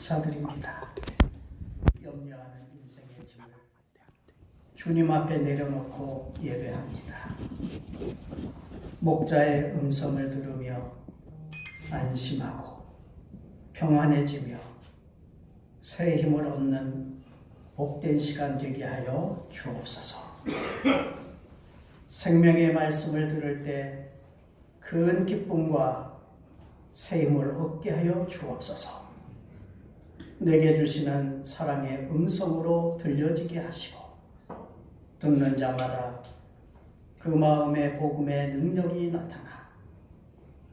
감사드립니다. 염려하는 인생의 짐을 주님 앞에 내려놓고 예배합니다. 목자의 음성을 들으며 안심하고 평안해지며 새 힘을 얻는 복된 시간 되게 하여 주옵소서. 생명의 말씀을 들을 때 큰 기쁨과 새 힘을 얻게 하여 주옵소서. 내게 주시는 사랑의 음성으로 들려지게 하시고 듣는 자마다 그 마음의 복음의 능력이 나타나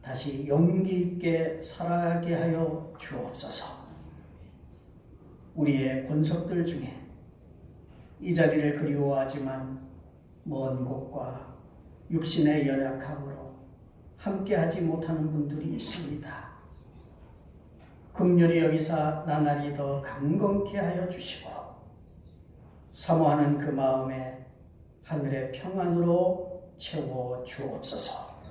다시 용기 있게 살아가게 하여 주옵소서. 우리의 권속들 중에 이 자리를 그리워하지만 먼 곳과 육신의 연약함으로 함께하지 못하는 분들이 있습니다. 긍휼히 여기사 나날이 더 강건케 하여 주시고 사모하는 그 마음에 하늘의 평안으로 채워 주옵소서.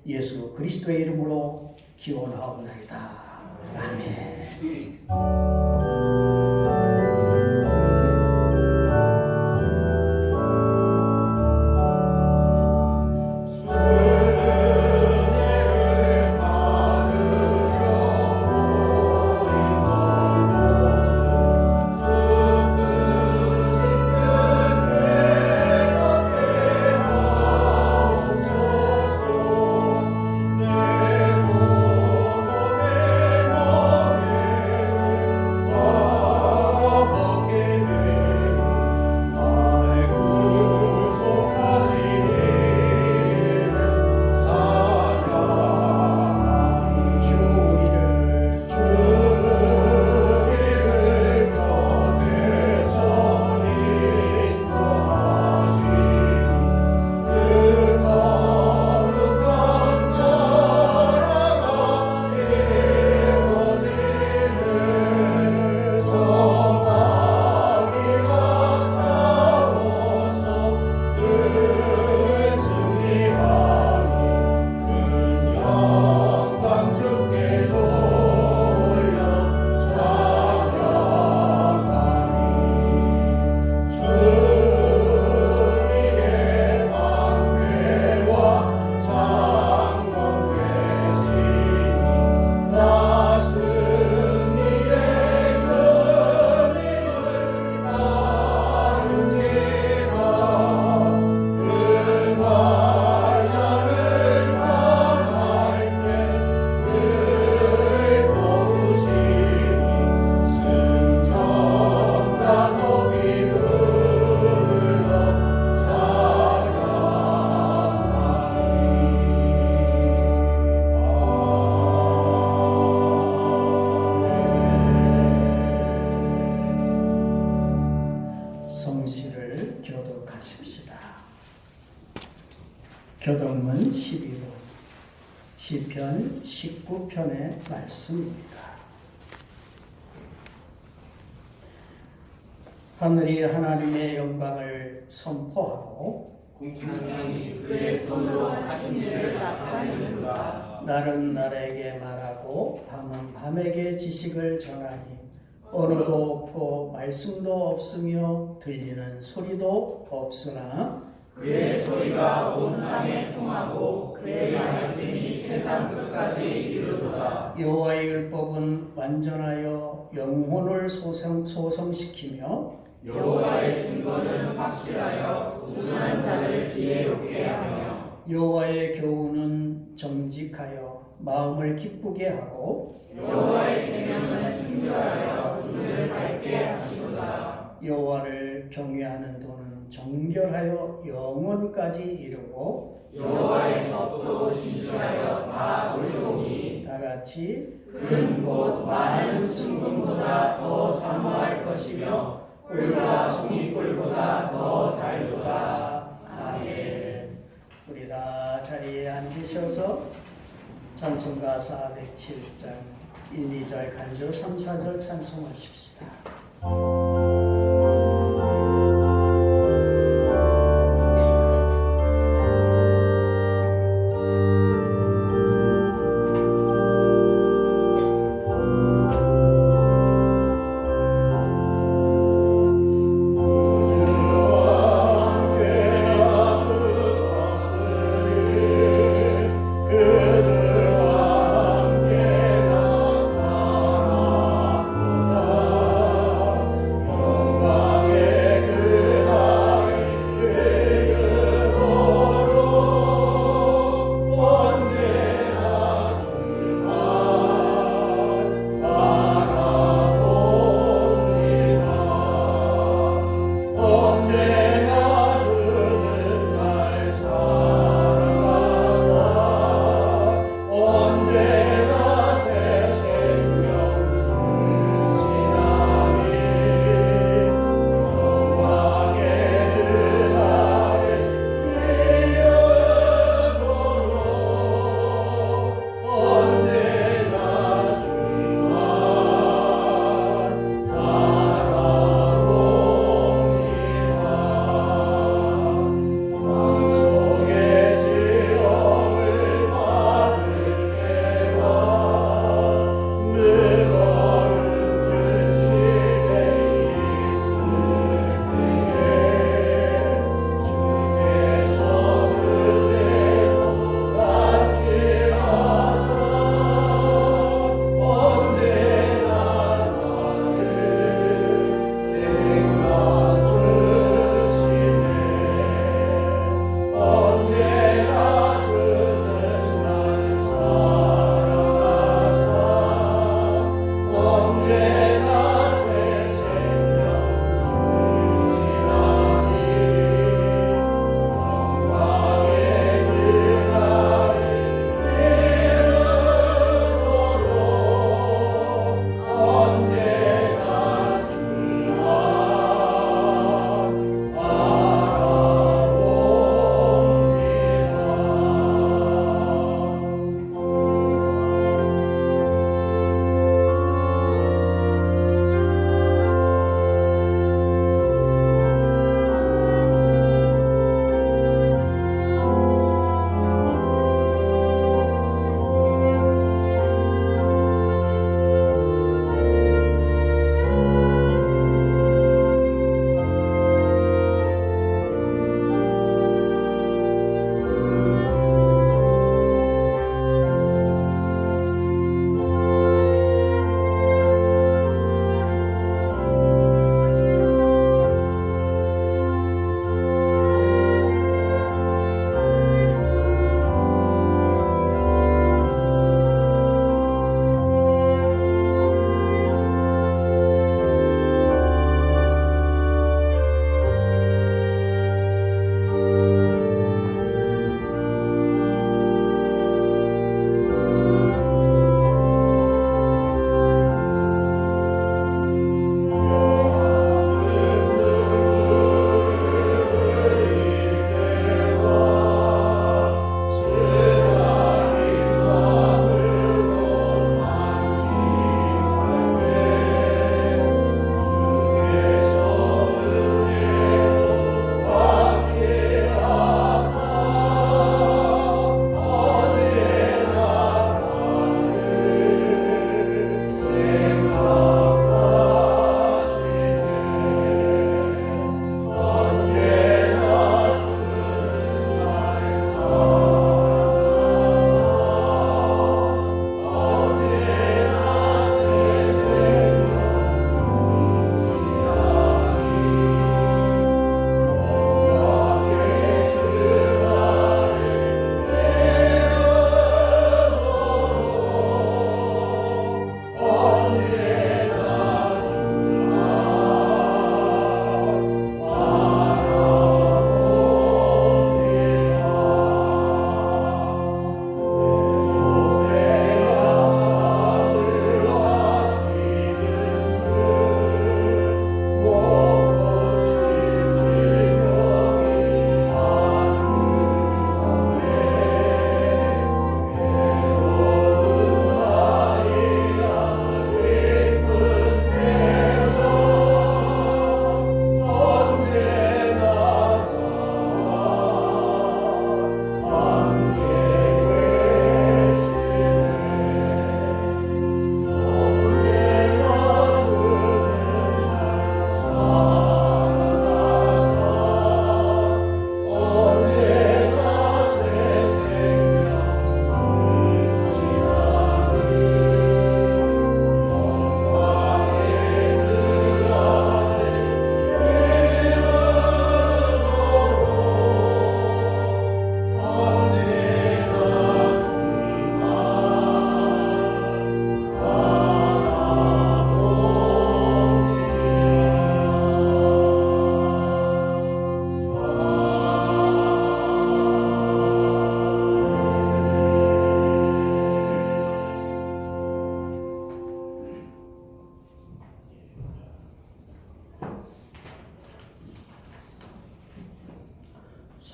예수 그리스도의 이름으로 기원하옵나이다. 아멘. 성시를 교독하십시다. 교독문 12번 시편 19편의 말씀입니다. 하늘이 하나님의 영광을 선포하고 궁창이 그의 손으로 하신 일을 나타내는가. 날은 날에게 말하고 밤은 밤에게 지식을 전하니 언어도 없고 말씀도 없으며 들리는 소리도 없으나 그의 소리가 온 땅에 통하고 그의 말씀이 세상 끝까지 이르도다. 여호와의 율법은 완전하여 영혼을 소성시키며 여호와의 증거는 확실하여 우둔한 자를 지혜롭게 하며 여호와의 교훈은 정직하여 마음을 기쁘게 하고 여호와의 계명은 순결하여 눈을 밝게 하시도다. 여호와를 경외하는 도는 정결하여 영원까지 이르고 여호와의 법도 진실하여 다 의로우니 다 같이 큰 곳 많은 순금보다 더 사모할 것이며 꿀과 송이꿀보다 더 달도다. 아멘. 우리 다 자리에 앉으셔서 찬송가 407장 1, 2절 간주 3, 4절 찬송하십시다.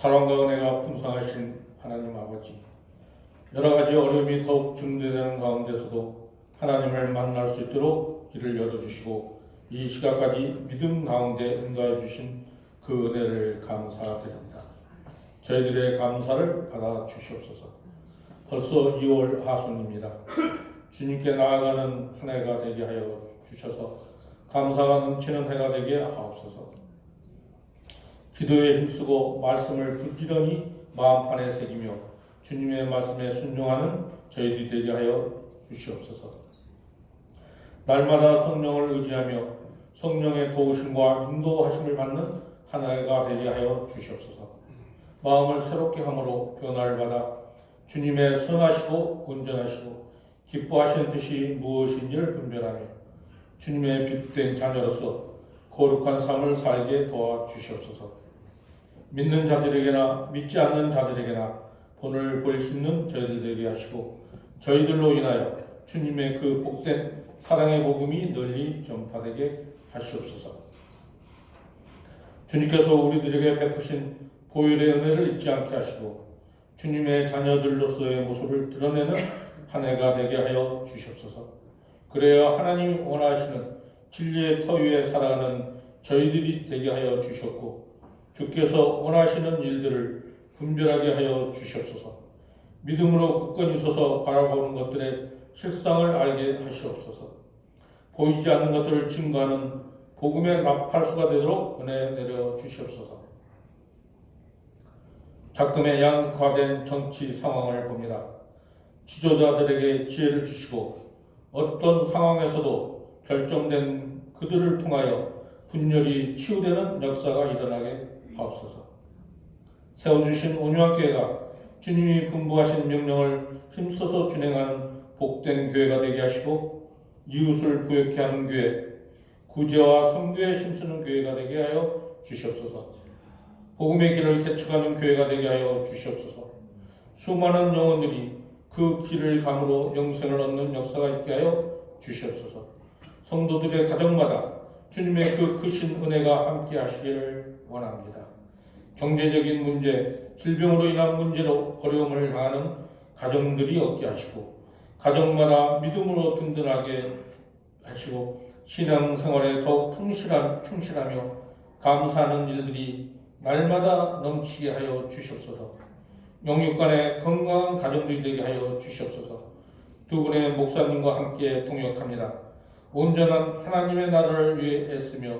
사랑과 은혜가 풍성하신 하나님 아버지, 여러 가지 어려움이 더욱 증대되는 가운데서도 하나님을 만날 수 있도록 길을 열어주시고 이 시간까지 믿음 가운데 인도해 주신 그 은혜를 감사드립니다. 저희들의 감사를 받아 주시옵소서. 벌써 2월 하순입니다. 주님께 나아가는 한 해가 되게 하여 주셔서 감사가 넘치는 해가 되게 하옵소서. 기도에 힘쓰고 말씀을 부지런히 마음판에 새기며 주님의 말씀에 순종하는 저희들이 되게 하여 주시옵소서. 날마다 성령을 의지하며 성령의 도우심과 인도하심을 받는 한 해가 되게 하여 주시옵소서. 마음을 새롭게 함으로 변화를 받아 주님의 선하시고 온전하시고 기뻐하시는 뜻이 무엇인지를 분별하며 주님의 빛된 자녀로서 거룩한 삶을 살게 도와주시옵소서. 믿는 자들에게나 믿지 않는 자들에게나 본을 보일 수 있는 저희들 되게 하시고 저희들로 인하여 주님의 그 복된 사랑의 복음이 널리 전파되게 하시옵소서. 주님께서 우리들에게 베푸신 보혈의 은혜를 잊지 않게 하시고 주님의 자녀들로서의 모습을 드러내는 한 해가 되게 하여 주시옵소서. 그래야 하나님이 원하시는 진리의 터 위에 살아가는 저희들이 되게 하여 주셨고 주께서 원하시는 일들을 분별하게 하여 주시옵소서. 믿음으로 굳건히 서서 바라보는 것들의 실상을 알게 하시옵소서. 보이지 않는 것들을 증거하는 복음의 나팔수가 되도록 은혜 내려 주시옵소서. 작금의 양극화된 정치 상황을 봅니다. 지도자들에게 지혜를 주시고 어떤 상황에서도 결정된 그들을 통하여 분열이 치유되는 역사가 일어나게 하옵소서. 세워주신 온유한 교회가 주님이 분부하신 명령을 힘써서 준행하는 복된 교회가 되게 하시고 이웃을 부욕케 하는 교회, 구제와 선교에 힘쓰는 교회가 되게 하여 주시옵소서. 복음의 길을 개척하는 교회가 되게 하여 주시옵소서. 수많은 영혼들이 그 길을 감으로 영생을 얻는 역사가 있게 하여 주시옵소서. 성도들의 가정마다 주님의 그 크신 은혜가 함께 하시기를 원합니다. 경제적인 문제, 질병으로 인한 문제로 어려움을 당하는 가정들이 없게 하시고 가정마다 믿음으로 든든하게 하시고 신앙생활에 더욱 충실하며 감사하는 일들이 날마다 넘치게 하여 주시옵소서. 영육간에 건강한 가정들이 되게 하여 주시옵소서. 두 분의 목사님과 함께 동역합니다. 온전한 하나님의 나라를 위해 애쓰며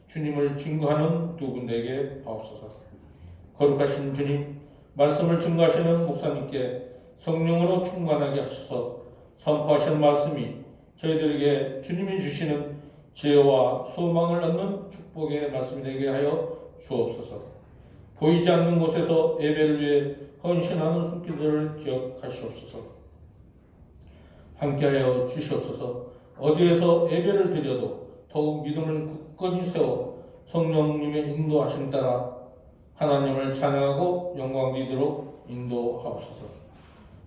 주님을 증거하는 두 분 되게 하옵소서. 거룩하신 주님, 말씀을 증거하시는 목사님께 성령으로 충만하게 하셔서 선포하시는 말씀이 저희들에게 주님이 주시는 지혜와 소망을 얻는 축복의 말씀이 되게 하여 주옵소서. 보이지 않는 곳에서 예배를 위해 헌신하는 손길들을 기억하시옵소서. 함께하여 주시옵소서. 어디에서 예배를 드려도 더욱 믿음을 굳건히 세워 성령님의 인도하심 따라 하나님을 찬양하고 영광 드리도록 인도하옵소서.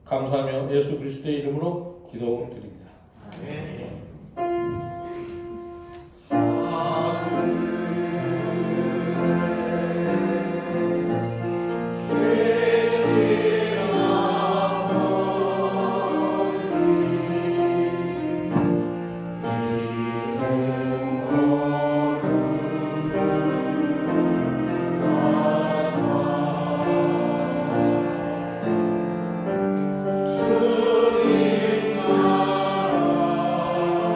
감사하며 예수 그리스도의 이름으로 기도드립니다. 아멘. 주님 나라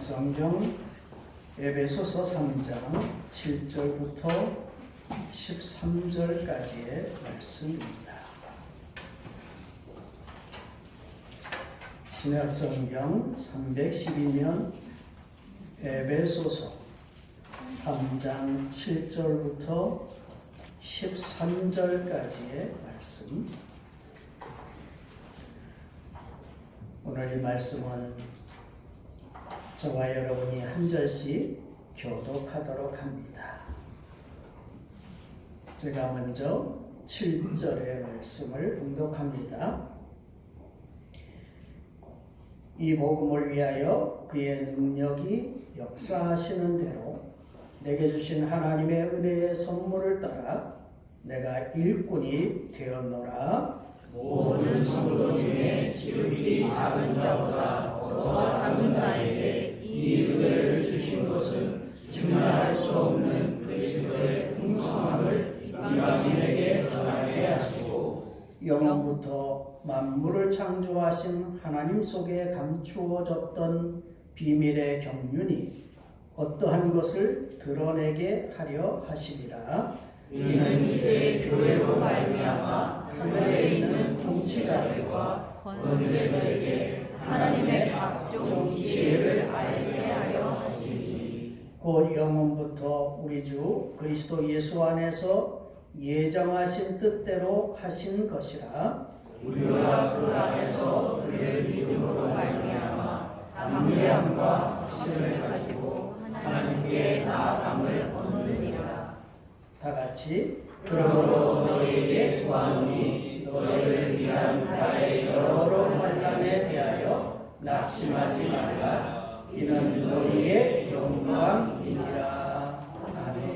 성경 에베소서 3장 7절부터 13절까지의 말씀입니다. 신약성경 312면 에베소서 3장 7절부터 13절까지의 말씀. 오늘 이 말씀은 저와 여러분이 한 절씩 교독하도록 합니다. 제가 먼저 7절의 말씀을 봉독합니다. 이 복음을 위하여 그의 능력이 역사하시는 대로 내게 주신 하나님의 은혜의 선물을 따라 내가 일꾼이 되었노라. 모든 성도 중에 지극히 작은 자보다 더 작은 자에게 이 은혜를 주신 것은 증명할 수 없는 그리스도의 풍성함을 이방인에게 전하게 하시고 영원부터 만물을 창조하신 하나님 속에 감추어졌던 비밀의 경륜이 어떠한 것을 드러내게 하려 하시리라. 이는 이제 교회로 말미암아 하늘에 있는 통치자들과 권세들에게 하나님의 각종 지혜를 알게 하려 하시니 곧 영원부터 우리 주 그리스도 예수 안에서 예정하신 뜻대로 하신 것이라. 우리가 그 안에서 그의 믿음으로 말미암아 담대함과 확신을 가지고 하나님께 나아감을 얻느니라. 다 같이 그러므로 너희에게 구하노니 너희를 위한 나의 여러 환난에 대하여 낙심하지 말라. 이는 너희의 영광이니라. 아멘.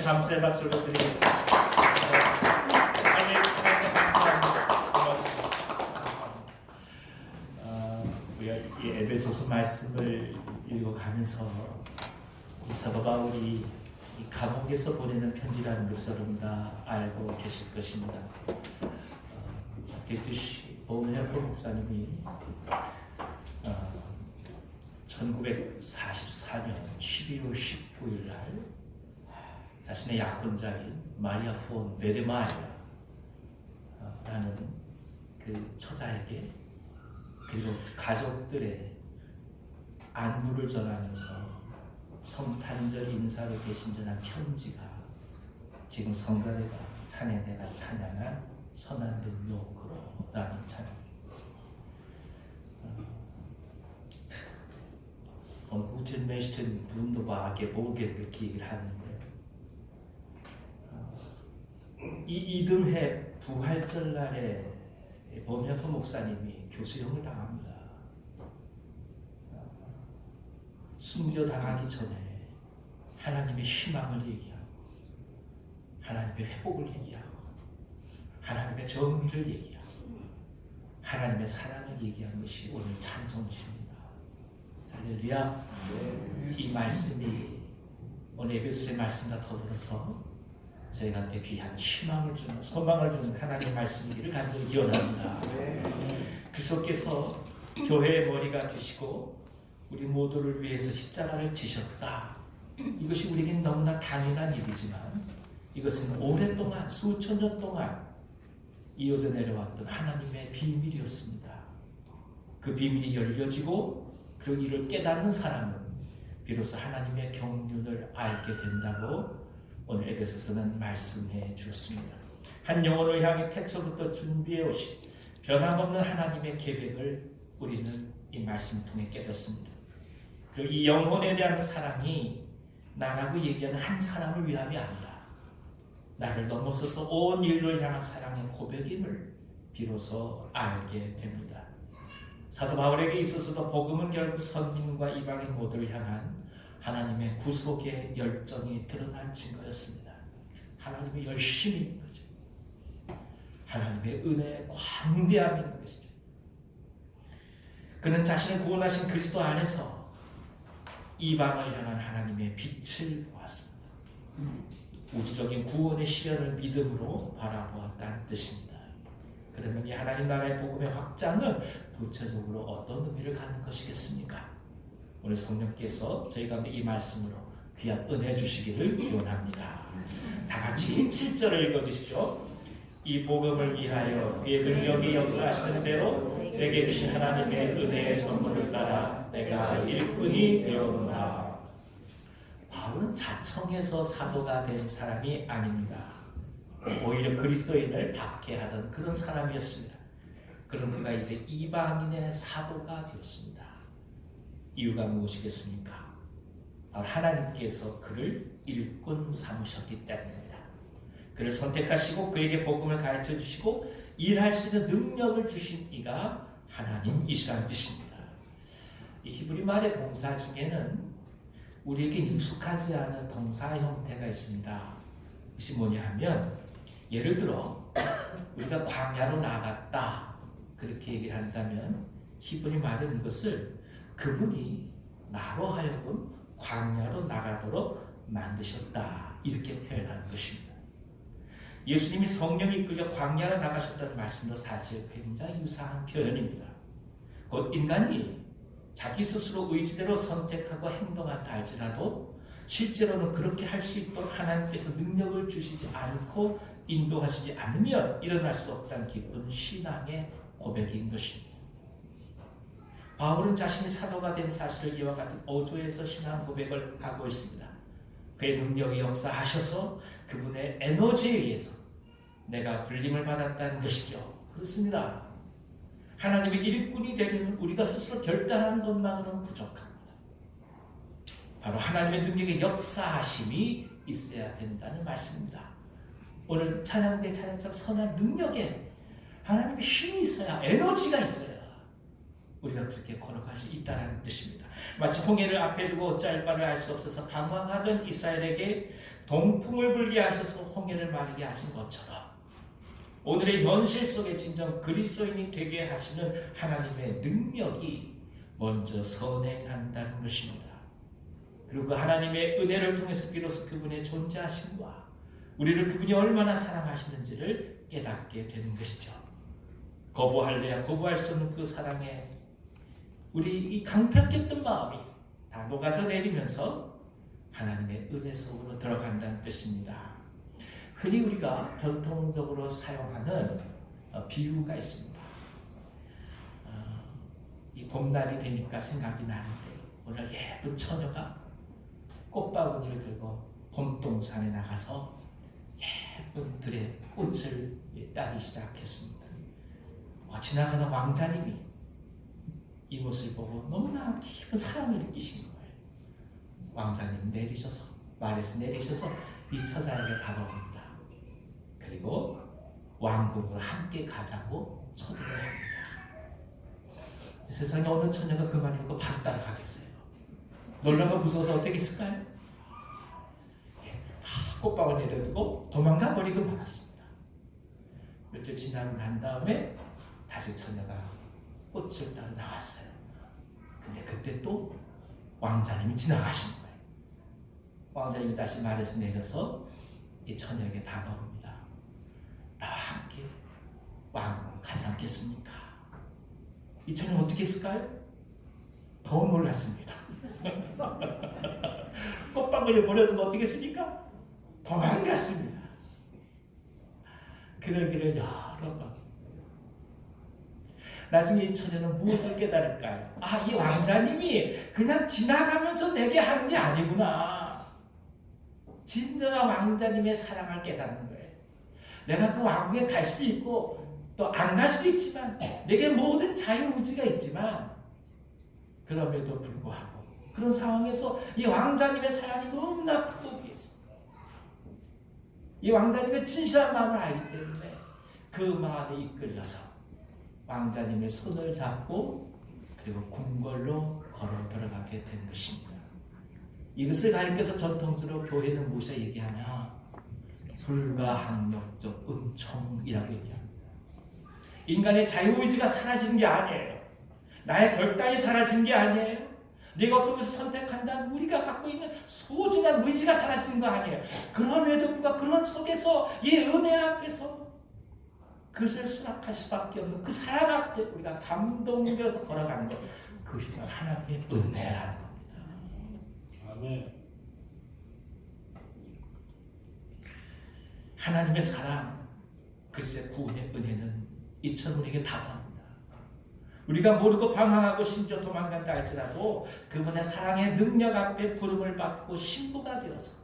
감사의 박수를 드리겠습니다. 하나님 감사합니다. 우리가 이 에베소서 말씀을 읽어가면서 이 사도 바울이 이 감옥에서 보내는 편지라는 것을 여러분 다 알고 계실 것입니다. 데이트 보은헬프 목사님이 1944년 12월 19일 날 자신의 약혼자인 마리아 폰 베데마이아라는 그 처자에게 그리고 가족들의 안부를 전하면서 성탄절 인사로 대신전한 편지가 지금 성가대가 찬양대가 찬양한 선한 능력으로라는 찬양. guten Nächten wunderbar gebogen 이렇게 얘기를 하는데 이 이듬해 부활절날에 범현프 목사님이 교수형을 당합니다. 숨겨당하기 전에 하나님의 희망을 얘기하고 하나님의 회복을 얘기하고 하나님의 정의를 얘기하고 하나님의 사랑을 얘기한 것이 오늘 찬송시입니다. 할렐루야. 이 말씀이 오늘 에베소서의 말씀과 더불어서 저희한테 귀한 희망을 주는 소망을 주는 하나님의 말씀이기를 간절히 기원합니다. 그리스도께서 교회의 머리가 되시고 우리 모두를 위해서 십자가를 지셨다. 이것이 우리에게는 너무나 당연한 일이지만 이것은 오랫동안 수천 년 동안 이어져 내려왔던 하나님의 비밀이었습니다. 그 비밀이 열려지고 그리고 이를 깨닫는 사람은 비로소 하나님의 경륜을 알게 된다고 오늘 에베소서는 말씀해 주었습니다. 한 영혼을 향해 태초부터 준비해 오신 변함없는 하나님의 계획을 우리는 이 말씀을 통해 깨닫습니다. 그리고 이 영혼에 대한 사랑이 나라고 얘기하는 한 사람을 위함이 아니라 나를 넘어서서 온 인류를 향한 사랑의 고백임을 비로소 알게 됩니다. 사도 바울에게 있어서도 복음은 결국 선민과 이방인 모두를 향한 하나님의 구속의 열정이 드러난 증거였습니다. 하나님의 열심이 있는 거죠. 하나님의 은혜의 광대함이 있는 것이죠. 그는 자신을 구원하신 그리스도 안에서 이방을 향한 하나님의 빛을 보았습니다. 우주적인 구원의 시련을 믿음으로 바라보았다는 뜻입니다. 그러면 이 하나님 나라의 복음의 확장은 구체적으로 어떤 의미를 갖는 것이겠습니까? 오늘 성령께서 저희 가운데 이 말씀으로 귀한 은혜 주시기를 기원합니다. 다 같이 7절을 읽어주십시오. 이 복음을 위하여 그의 능력이 역사하시는 대로 내게 주신 하나님의 은혜의 선물을 따라 내가 일꾼이 되었노라. 바울은 자청해서 사도가 된 사람이 아닙니다. 오히려 그리스도인을 박해하던 그런 사람이었습니다. 그럼 그가 이제 이방인의 사도가 되었습니다. 이유가 무엇이겠습니까? 바로 하나님께서 그를 일꾼 삼으셨기 때문입니다. 그를 선택하시고 그에게 복음을 가르쳐 주시고 일할 수 있는 능력을 주신 이가 하나님이시라는 뜻입니다. 이 히브리 말의 동사 중에는 우리에게 익숙하지 않은 동사 형태가 있습니다. 그것이 뭐냐 하면 예를 들어 우리가 광야로 나갔다 그렇게 얘기를 한다면 히브리 말은 이것을 그분이 나로 하여금 광야로 나가도록 만드셨다 이렇게 표현하는 것입니다. 예수님이 성령이 이끌려 광야로 나가셨다는 말씀도 사실 굉장히 유사한 표현입니다. 곧 인간이 자기 스스로 의지대로 선택하고 행동한다 할지라도 실제로는 그렇게 할 수 있도록 하나님께서 능력을 주시지 않고 인도하시지 않으면 일어날 수 없다는 깊은 신앙의 고백인 것입니다. 바울은 자신이 사도가 된 사실을 이와 같은 어조에서 신앙 고백을 하고 있습니다. 그의 능력이 역사하셔서 그분의 에너지에 의해서 내가 불림을 받았다는 것이죠. 그렇습니다. 하나님의 일꾼이 되려면 우리가 스스로 결단하는 것만으로는 부족합니다. 바로 하나님의 능력의 역사하심이 있어야 된다는 말씀입니다. 오늘 찬양대 찬양처럼 선한 능력에 하나님의 힘이 있어야 에너지가 있어야 우리가 그렇게 걸어갈 수 있다는 뜻입니다. 마치 홍해를 앞에 두고 어찌할 바를 알 수 없어서 방황하던 이스라엘에게 동풍을 불게 하셔서 홍해를 마르게 하신 것처럼 오늘의 현실 속에 진정 그리스도인이 되게 하시는 하나님의 능력이 먼저 선행한다는 것입니다. 그리고 그 하나님의 은혜를 통해서 비로소 그분의 존재하심과 우리를 그분이 얼마나 사랑하시는지를 깨닫게 되는 것이죠. 거부할래야 거부할 수 없는 그 사랑에 우리 이 강팍했던 마음이 다 녹아져 내리면서 하나님의 은혜 속으로 들어간다는 뜻입니다. 흔히 우리가 전통적으로 사용하는 비유가 있습니다. 이 봄날이 되니까 생각이 나는데 오늘 예쁜 처녀가 꽃바구니를 들고 봄동산에 나가서 예쁜 들에 꽃을 따기 시작했습니다. 지나가는 왕자님이 이 모습을 보고 너무나 깊은 사랑을 느끼신 거예요. 왕자님 내리셔서 말에서 내리셔서 이 처자에게 다가옵니다. 그리고 왕국을 함께 가자고 초대를 합니다. 세상에 어느 처녀가 그 말을 듣고 바로 따라가겠어요? 놀라가 무서워서 어떻게 했을까요? 다 꽃바구니에 내려두고 도망가 버리고 말았습니다. 며칠 지나고 난 다음에 다시 처녀가 꽃을 따러 나왔어요. 근데 그때 또 왕자님이 지나가신 거예요. 왕자님이 다시 말에서 내려서 이 처녀에게 다가옵니다. 나와 함께 왕국을 가지 않겠습니까? 이 처녀는 어떻게 했을까요? 더 놀랐습니다. 꽃방울을 버려두고 어떻게 했습니까? 도망갔습니다. 그러기를 여러 번. 나중에 이 처녀는 무엇을 깨달을까요? 이 왕자님이 그냥 지나가면서 내게 하는 게 아니구나. 진정한 왕자님의 사랑을 깨닫는 거예요. 내가 그 왕국에 갈 수도 있고 또 안 갈 수도 있지만 내게 모든 자유의지가 있지만 그럼에도 불구하고 그런 상황에서 이 왕자님의 사랑이 너무나 크고 귀해서 이 왕자님의 진실한 마음을 알기 때문에 그 마음에 이끌려서 왕자님의 손을 잡고 그리고 궁궐로 걸어 들어가게 된 것입니다. 이것을 가리켜서 전통적으로 교회는 무엇을 얘기하냐? 불가항력적 은총이라고 얘기합니다. 인간의 자유의지가 사라지는 게 아니에요. 나의 결단이 사라진 게 아니에요. 내가 어떤 것을 선택한다는 우리가 갖고 있는 소중한 의지가 사라지는 거 아니에요. 그럼에도 불구하고 그런 속에서 이 은혜 앞에서 그것을 수락할 수밖에 없는 그 사랑 앞에 우리가 감동되어서 걸어가는 것, 그것이 바로 하나님의 은혜라는 겁니다. 아멘. 하나님의 사랑, 글쎄 구원의 은혜는 이처럼 우리에게 다가옵니다. 우리가 모르고 방황하고 심지어 도망간다 할지라도 그분의 사랑의 능력 앞에 부름을 받고 신부가 되어서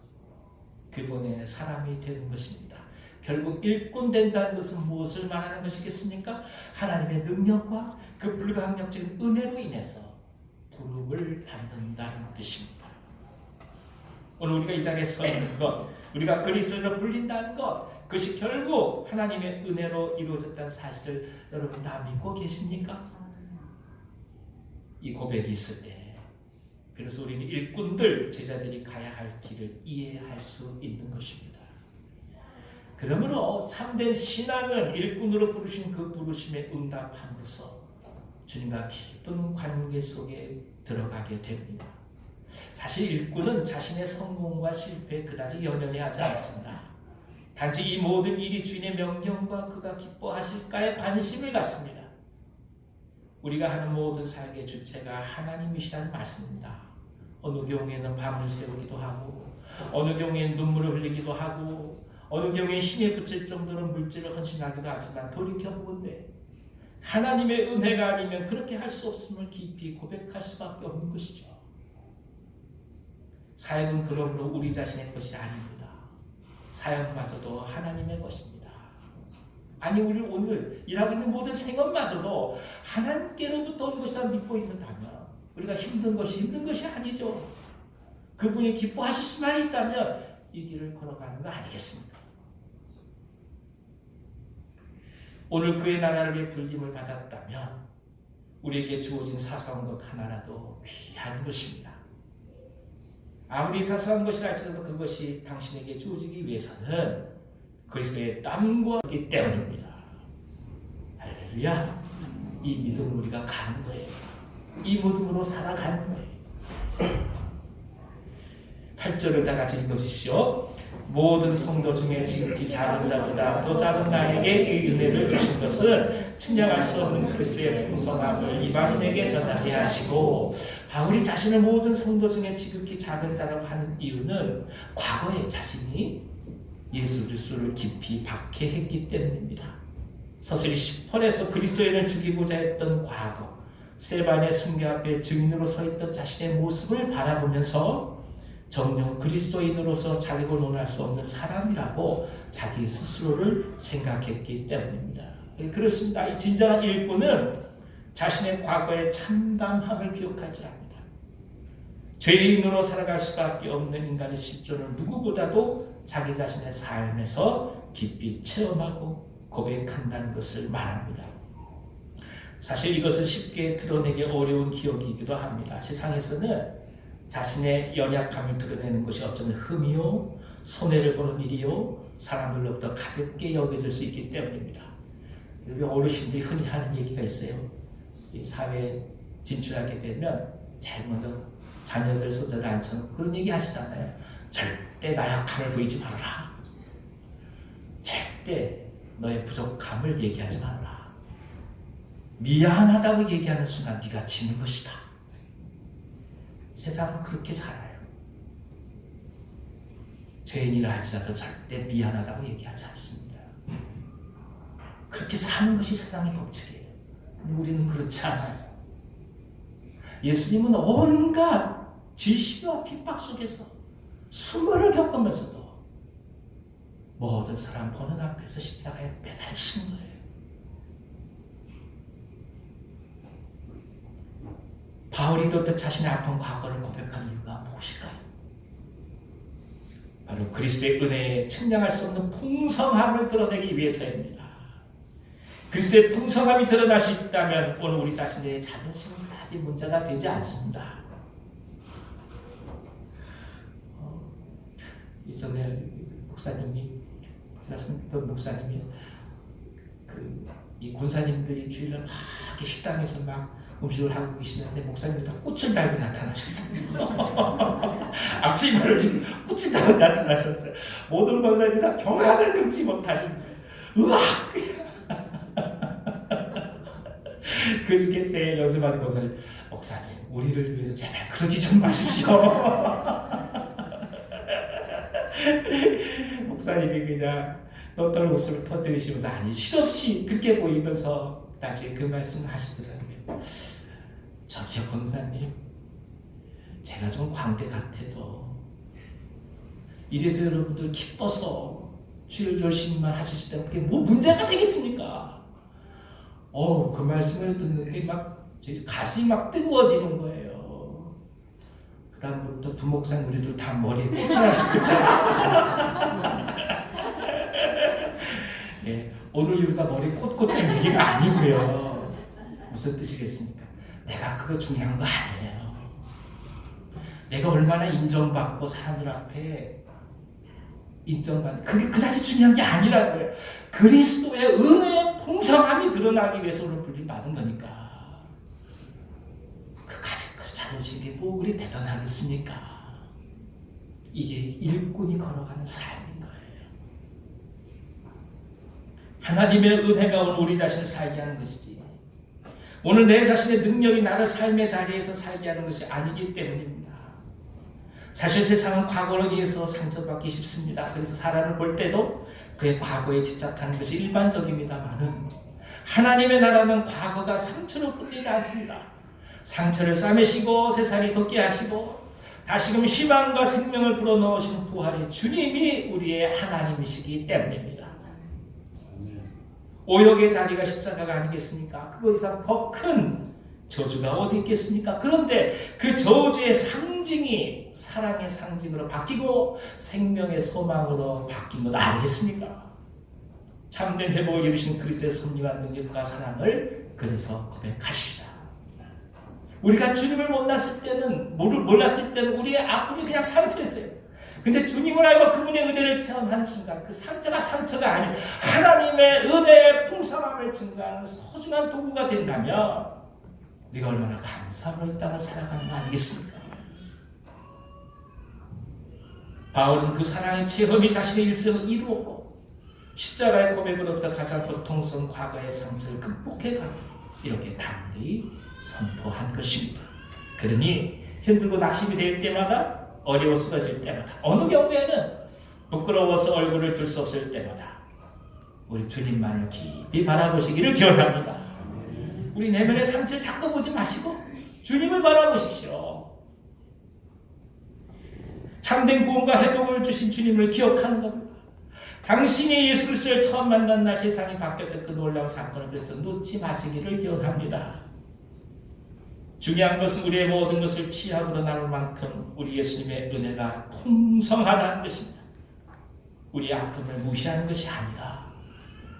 그분의 사람이 되는 것입니다. 결국 일꾼 된다는 것은 무엇을 말하는 것이겠습니까? 하나님의 능력과 그 불가항력적인 은혜로 인해서 부름을 받는다는 뜻입니다. 오늘 우리가 이 자리에 서 있는 것, 우리가 그리스도로 불린다는 것, 그것이 결국 하나님의 은혜로 이루어졌다는 사실을 여러분 다 믿고 계십니까? 이 고백이 있을 때 그래서 우리는 일꾼들, 제자들이 가야 할 길을 이해할 수 있는 것입니다. 그러므로 참된 신앙은 일꾼으로 부르신 그 부르심에 응답함으로써 주님과 깊은 관계 속에 들어가게 됩니다. 사실 일꾼은 자신의 성공과 실패에 그다지 연연해 하지 않습니다. 단지 이 모든 일이 주인의 명령과 그가 기뻐하실까에 관심을 갖습니다. 우리가 하는 모든 사역의 주체가 하나님이시라는 말씀입니다. 어느 경우에는 밤을 새우기도 하고 어느 경우에는 눈물을 흘리기도 하고 어느 경우에 힘에 붙일 정도로 물질을 헌신하기도 하지만 돌이켜보건대 하나님의 은혜가 아니면 그렇게 할 수 없음을 깊이 고백할 수밖에 없는 것이죠. 사역은 그러므로 우리 자신의 것이 아닙니다. 사역마저도 하나님의 것입니다. 아니 우리 오늘 일하고 있는 모든 생업마저도 하나님께로부터 온 것이라 믿고 있는다면 우리가 힘든 것이 아니죠. 그분이 기뻐하실 수만 있다면 이 길을 걸어가는 거 아니겠습니까? 오늘 그의 나라를 위해 불림을 받았다면 우리에게 주어진 사소한 것 하나라도 귀한 것입니다. 아무리 사소한 것이라 할지라도 그것이 당신에게 주어지기 위해서는 그리스도의 땀과 있기 때문입니다. 할렐루야. 이 믿음으로 우리가 가는 거예요. 이 믿음으로 살아가는 거예요. 8절을 다 같이 읽어주십시오. 모든 성도 중에 지극히 작은 자보다 더 작은 나에게 이 은혜를 주신 것은 측량할 수 없는 그리스도의 풍성함을 이방인에게 전하게 하시고, 바울이 자신을 모든 성도 중에 지극히 작은 자라고 하는 이유는 과거에 자신이 예수 그리스도를 깊이 박해했기 때문입니다. 서슬이 10편에서 그리스도인을 죽이고자 했던 과거, 스데반의 순교 앞에 증인으로 서 있던 자신의 모습을 바라보면서 정녕 그리스도인으로서 자격을 논할 수 없는 사람이라고 자기 스스로를 생각했기 때문입니다. 그렇습니다. 이 진정한 일꾼은 자신의 과거의 참담함을 기억할 줄 압니다. 죄인으로 살아갈 수밖에 없는 인간의 실존을 누구보다도 자기 자신의 삶에서 깊이 체험하고 고백한다는 것을 말합니다. 사실 이것을 쉽게 드러내기 어려운 기억이기도 합니다. 세상에서는 자신의 연약함을 드러내는 것이 어쩌면 흠이요, 손해를 보는 일이요, 사람들로부터 가볍게 여겨질 수 있기 때문입니다. 우리 어르신들이 흔히 하는 얘기가 있어요. 이 사회에 진출하게 되면 제일 먼저 자녀들, 손자들 앉혀놓고 그런 얘기 하시잖아요. 절대 나약함을 보이지 말아라. 절대 너의 부족함을 얘기하지 말아라. 미안하다고 얘기하는 순간 네가 지는 것이다. 세상은 그렇게 살아요. 죄인이라 할지라도 절대 미안하다고 얘기하지 않습니다. 그렇게 사는 것이 세상의 법칙이에요. 근데 우리는 그렇지 않아요. 예수님은 온갖 질시와 핍박 속에서 수모를 겪으면서도 모든 사람 보는 앞에서 십자가에 매달리신 거예요. 바울이 이렇듯 자신의 아픈 과거를 고백하는 이유가 무엇일까요? 바로 그리스도의 은혜에 측량할 수 없는 풍성함을 드러내기 위해서입니다. 그리스도의 풍성함이 드러날 수 있다면 오늘 우리 자신의 자존심은 그다지 문제가 되지 않습니다. 이전에 목사님이 이 권사님들이 주일날 막 이렇게 식당에서 막 음식을 하고 계시는데 목사님이 다 꽃을 달고 나타나셨어요. 앞치마를 꽃을 달고 나타나셨어요. 모든 권사님이 다 경악을 금치 못하신 거예요. 으악! 그 중에 제일 연습하는 권사님, 목사님 우리를 위해서 제발 그러지 좀 마십시오. 목사님이 그냥 떳떳한 웃음을 터뜨리시면서 아니 실없이 그렇게 보이면서 나중에 그 말씀을 하시더라고요. 저기요 권사님, 제가 좀 광대 같아도 이래서 여러분들 기뻐서 주일 열심히만 하실 수 있다면 그게 뭐 문제가 되겠습니까? 그 말씀을 듣는 게 막 가슴이 막 뜨거워지는 거예요. 그 다음부터 부목사님 우리들 다 머리에 꽃을 하시고 있잖아요. 예, 오늘 이후로 다 머리에 꽃꽂자는 얘기가 아니고요. 무슨 뜻이겠습니까? 내가 그거 중요한 거 아니에요. 내가 얼마나 인정받고 사람들 앞에 인정받는 그게 그다지 중요한 게 아니라고요. 그리스도의 은혜의 풍성함이 드러나기 위해서 오늘 불림받은 거니까 그 가진 그 자존심이 뭐 그리 대단하겠습니까? 이게 일꾼이 걸어가는 삶인 거예요. 하나님의 은혜가 오늘 우리 자신을 살게 하는 것이지 오늘 내 자신의 능력이 나를 삶의 자리에서 살게 하는 것이 아니기 때문입니다. 사실 세상은 과거를 위해서 상처받기 쉽습니다. 그래서 사람을 볼 때도 그의 과거에 집착하는 것이 일반적입니다만은 하나님의 나라는 과거가 상처로 끝내지 않습니다. 상처를 싸매시고 세상이 돋게 하시고 다시금 희망과 생명을 불어넣으시는 부활의 주님이 우리의 하나님이시기 때문입니다. 오역의 자리가 십자가가 아니겠습니까? 그것 이상 더 큰 저주가 어디 있겠습니까? 그런데 그 저주의 상징이 사랑의 상징으로 바뀌고 생명의 소망으로 바뀐 것 아니겠습니까? 참된 회복을 이루신 그리스도의 섭리와 능력과 사랑을 그래서 고백하십시다. 우리가 주님을 몰랐을 때는 우리의 아픔이 그냥 상처였어요. 근데 주님을 알고 그분의 은혜를 체험하는 순간 그 상처가 아닌 하나님의 은혜의 풍성함을 증가하는 소중한 도구가 된다면 우리가 얼마나 감사로 이 땅을 살아가는 거 아니겠습니까? 바울은 그 사랑의 체험이 자신의 일생을 이루었고 십자가의 고백으로부터 가장 고통스러운 과거의 상처를 극복해가며 이렇게 담대히 선포한 것입니다. 그러니 힘들고 낙심이 될 때마다, 어려워 쓰러질 때마다, 어느 경우에는 부끄러워서 얼굴을 들 수 없을 때마다 우리 주님만을 깊이 바라보시기를 기원합니다. 우리 내면의 상처를 자꾸 보지 마시고 주님을 바라보십시오. 참된 구원과 회복을 주신 주님을 기억하는 겁니다. 당신이 예수 그리스도를 처음 만난 날 세상이 바뀌었던 그 놀라운 사건을 그래서 놓지 마시기를 기원합니다. 중요한 것은 우리의 모든 것을 치약으로 나눌 만큼 우리 예수님의 은혜가 풍성하다는 것입니다. 우리의 아픔을 무시하는 것이 아니라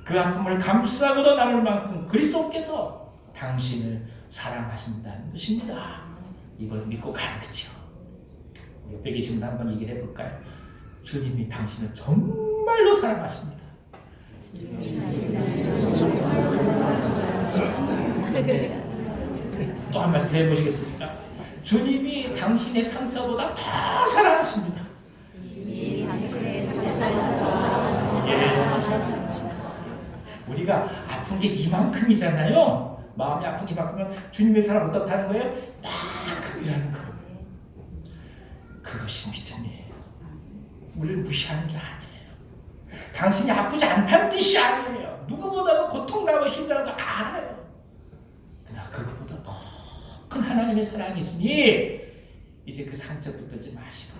그 아픔을 감싸고도 나눌 만큼 그리스도께서 당신을 사랑하신다는 것입니다. 이걸 믿고 가는 거죠. 옆에 계신 분 한번 얘기해 볼까요? 주님이 당신을 정말로 사랑하십니다. 또 한 말씀 해보시겠습니까? 주님이 당신의 상처보다 더 사랑하십니다. 우리가 아픈 게 이만큼이잖아요. 마음이 아픈 게 이만큼이면 주님의 사랑 어떻다는 거예요? 이만큼이라는 거. 그것이 믿음이에요. 우리를 무시하는 게 아니에요. 당신이 아프지 않다는 뜻이 아니에요. 누구보다도 고통나고 힘들어하는 거 알아요. 그러나 그것보다 더 큰 하나님의 사랑이 있으니 이제 그 상처 붙들지 마시고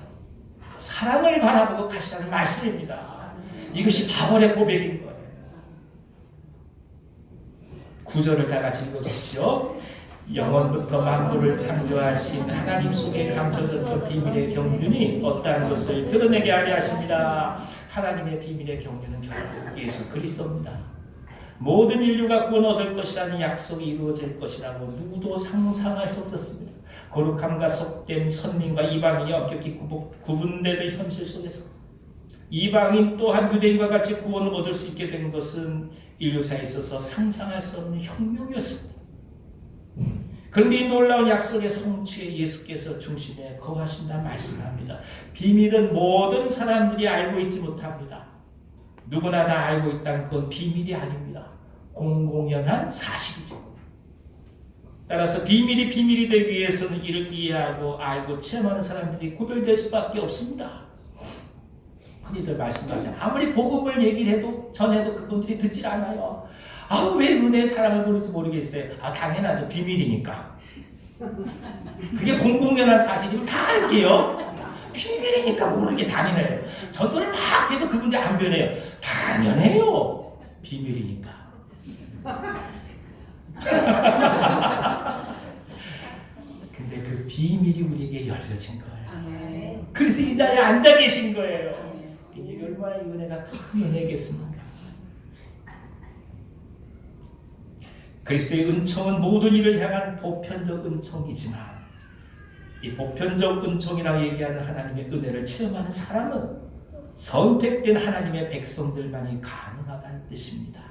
사랑을 바라보고 가시자는 말씀입니다. 이것이 바울의 고백인 거예요. 9절을 다 같이 읽어주십시오. 영원부터 만물을 창조하신 하나님 속에 감춰졌던 비밀의 경륜이 어떠한 것을 드러내게 하려 하십니다. 하나님의 비밀의 경륜은 결국 예수 그리스도입니다. 모든 인류가 구원 얻을 것이라는 약속이 이루어질 것이라고 누구도 상상할 수 없었습니다. 거룩함과 속됨, 선민과 이방인이 엄격히 구분되던 현실 속에서 이방인 또한 유대인과 같이 구원을 얻을 수 있게 된 것은 인류사에 있어서 상상할 수 없는 혁명이었습니다. 그런데 이 놀라운 약속의 성취에 예수께서 중심에 거하신다 말씀합니다. 비밀은 모든 사람들이 알고 있지 못합니다. 누구나 다 알고 있다면 그건 비밀이 아닙니다. 공공연한 사실이죠. 따라서 비밀이 되기 위해서는 이를 이해하고 알고 체험하는 사람들이 구별될 수밖에 없습니다. 흔히들 말씀하시죠. 아무리 복음을 얘기를 해도 전해도 그분들이 듣질 않아요. 왜 은혜의 사랑을 모르는지 모르겠어요. 당연하죠. 비밀이니까. 그게 공공연한 사실이면 다 알게요. 비밀이니까 모르는 게 당연해요. 전도를 막 해도 그분들이 안 변해요. 당연해요. 비밀이니까. 근데 그 비밀이 우리에게 열려진 거예요. 그래서 이 자리에 앉아 계신 거예요. 이게 얼마나 이 은혜가 큰 은혜겠습니까? 그리스도의 은총은 모든 일을 향한 보편적 은총이지만 이 보편적 은총이라고 얘기하는 하나님의 은혜를 체험하는 사람은 선택된 하나님의 백성들만이 가능하다는 뜻입니다.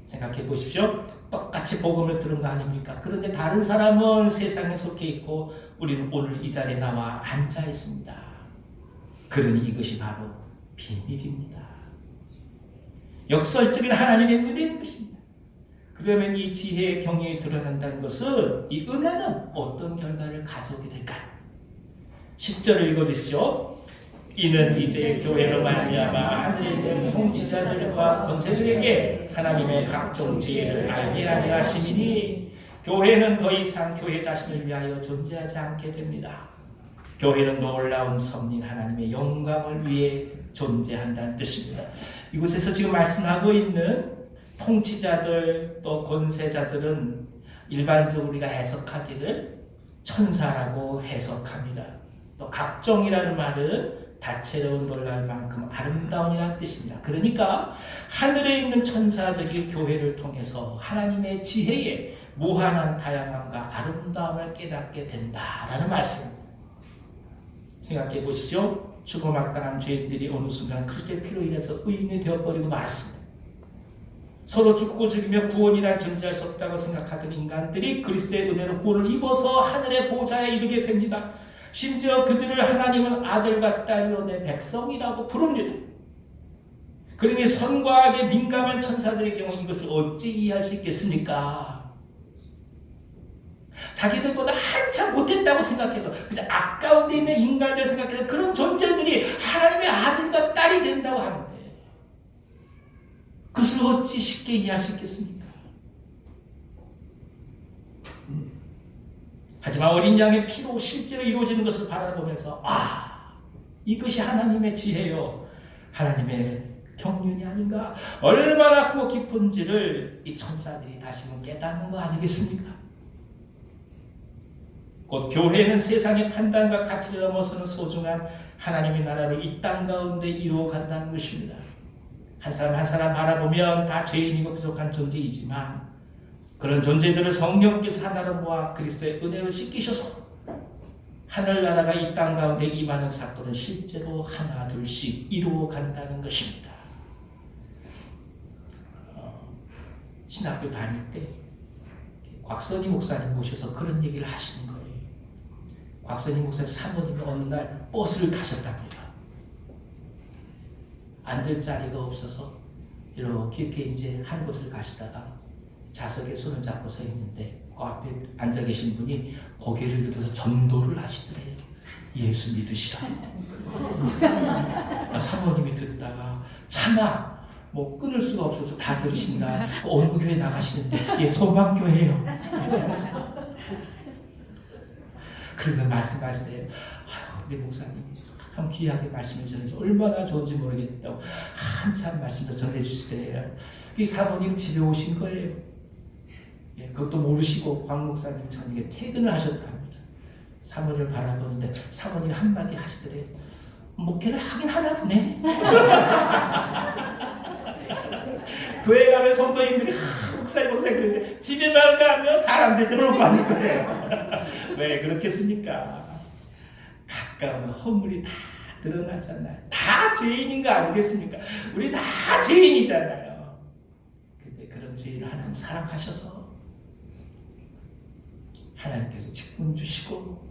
생각해 보십시오. 똑같이 복음을 들은 거 아닙니까? 그런데 다른 사람은 세상에 속해 있고 우리는 오늘 이 자리에 나와 앉아 있습니다. 그러니 이것이 바로 비밀입니다. 역설적인 하나님의 은혜인 것입니다. 그러면 이 지혜의 경륜이 드러난다는 것은 이 은혜는 어떤 결과를 가져오게 될까요? 10절을 읽어주십시오. 이는 이제 교회로 말미암아 하늘에 있는 통치자들과 권세들에게 하나님의 각종 지혜를 알게 하려 하심이니 교회는 더 이상 교회 자신을 위하여 존재하지 않게 됩니다. 교회는 놀라운 섭린 하나님의 영광을 위해 존재한다는 뜻입니다. 이곳에서 지금 말씀하고 있는 통치자들 또 권세자들은 일반적으로 우리가 해석하기를 천사라고 해석합니다. 또 각종이라는 말은 다채로운 놀랄 만큼 아름다운이라는 뜻입니다. 그러니까 하늘에 있는 천사들이 교회를 통해서 하나님의 지혜에 무한한 다양함과 아름다움을 깨닫게 된다라는 말씀입니다. 생각해 보십시오. 죽어마땅한 죄인들이 어느 순간 그리스도의 피로 인해서 의인이 되어버리고 말았습니다. 서로 죽고 죽이며 구원이란 존재할 수 없다고 생각하던 인간들이 그리스도의 은혜로 구원을 입어서 하늘의 보좌에 이르게 됩니다. 심지어 그들을 하나님은 아들과 딸로 내 백성이라고 부릅니다. 그러니 선과 악에 민감한 천사들의 경우 이것을 어찌 이해할 수 있겠습니까? 자기들보다 한참 못했다고 생각해서 그냥 악가운데 있는 인간들 생각해서 그런 존재들이 하나님의 아들과 딸이 된다고 하는데 그것을 어찌 쉽게 이해할 수 있겠습니까? 하지만 어린 양의 피로 실제로 이루어지는 것을 바라보면서 이것이 하나님의 지혜요 하나님의 경륜이 아닌가, 얼마나 크고 깊은지를 이 천사들이 다시금 깨닫는 거 아니겠습니까? 곧 교회는 세상의 판단과 가치를 넘어서는 소중한 하나님의 나라를 이 땅 가운데 이루어 간다는 것입니다. 한 사람 한 사람 바라보면 다 죄인이고 부족한 존재이지만 그런 존재들을 성령께서 하나로 모아 그리스도의 은혜로 씻기셔서 하늘나라가 이 땅 가운데 임하는 사건을 실제로 하나 둘씩 이루어 간다는 것입니다. 신학교 다닐 때 곽선희 목사님 모셔서 그런 얘기를 하시는 거예요. 곽선희 목사님 사모님이 어느 날 버스를 타셨답니다. 앉을 자리가 없어서 이렇게 이제 한 곳을 가시다가 좌석에 손을 잡고 서 있는데 그 앞에 앉아 계신 분이 고개를 들어서 전도를 하시더래요. 예수 믿으시라. 사모님이 듣다가 차마 뭐 끊을 수가 없어서 다 들으신다. 어느 교회 나가시는데 소망교회예요. 그러면 말씀하시대요. 우리 목사님 참 귀하게 말씀을 전해서 얼마나 좋은지 모르겠다고 한참 말씀을 전해주시더래요. 이 사모님 집에 오신 거예요. 그것도 모르시고 광 목사님 저녁에 퇴근을 하셨답니다. 사모님을 바라보는데 사모님이 한마디 하시더래요. 목회를 하긴 하나 보네. 교회 가면 성도님들이 목사님 그러는데 집에만 가면 사람 대접을 못 받는 거예요. 왜 그렇겠습니까? 가까운 허물이 다 드러나잖아요. 다 죄인인 거 아니겠습니까? 우리 다 죄인이잖아요. 근데 그런 죄인을 하나님 사랑하셔서 하나님께서 직분 주시고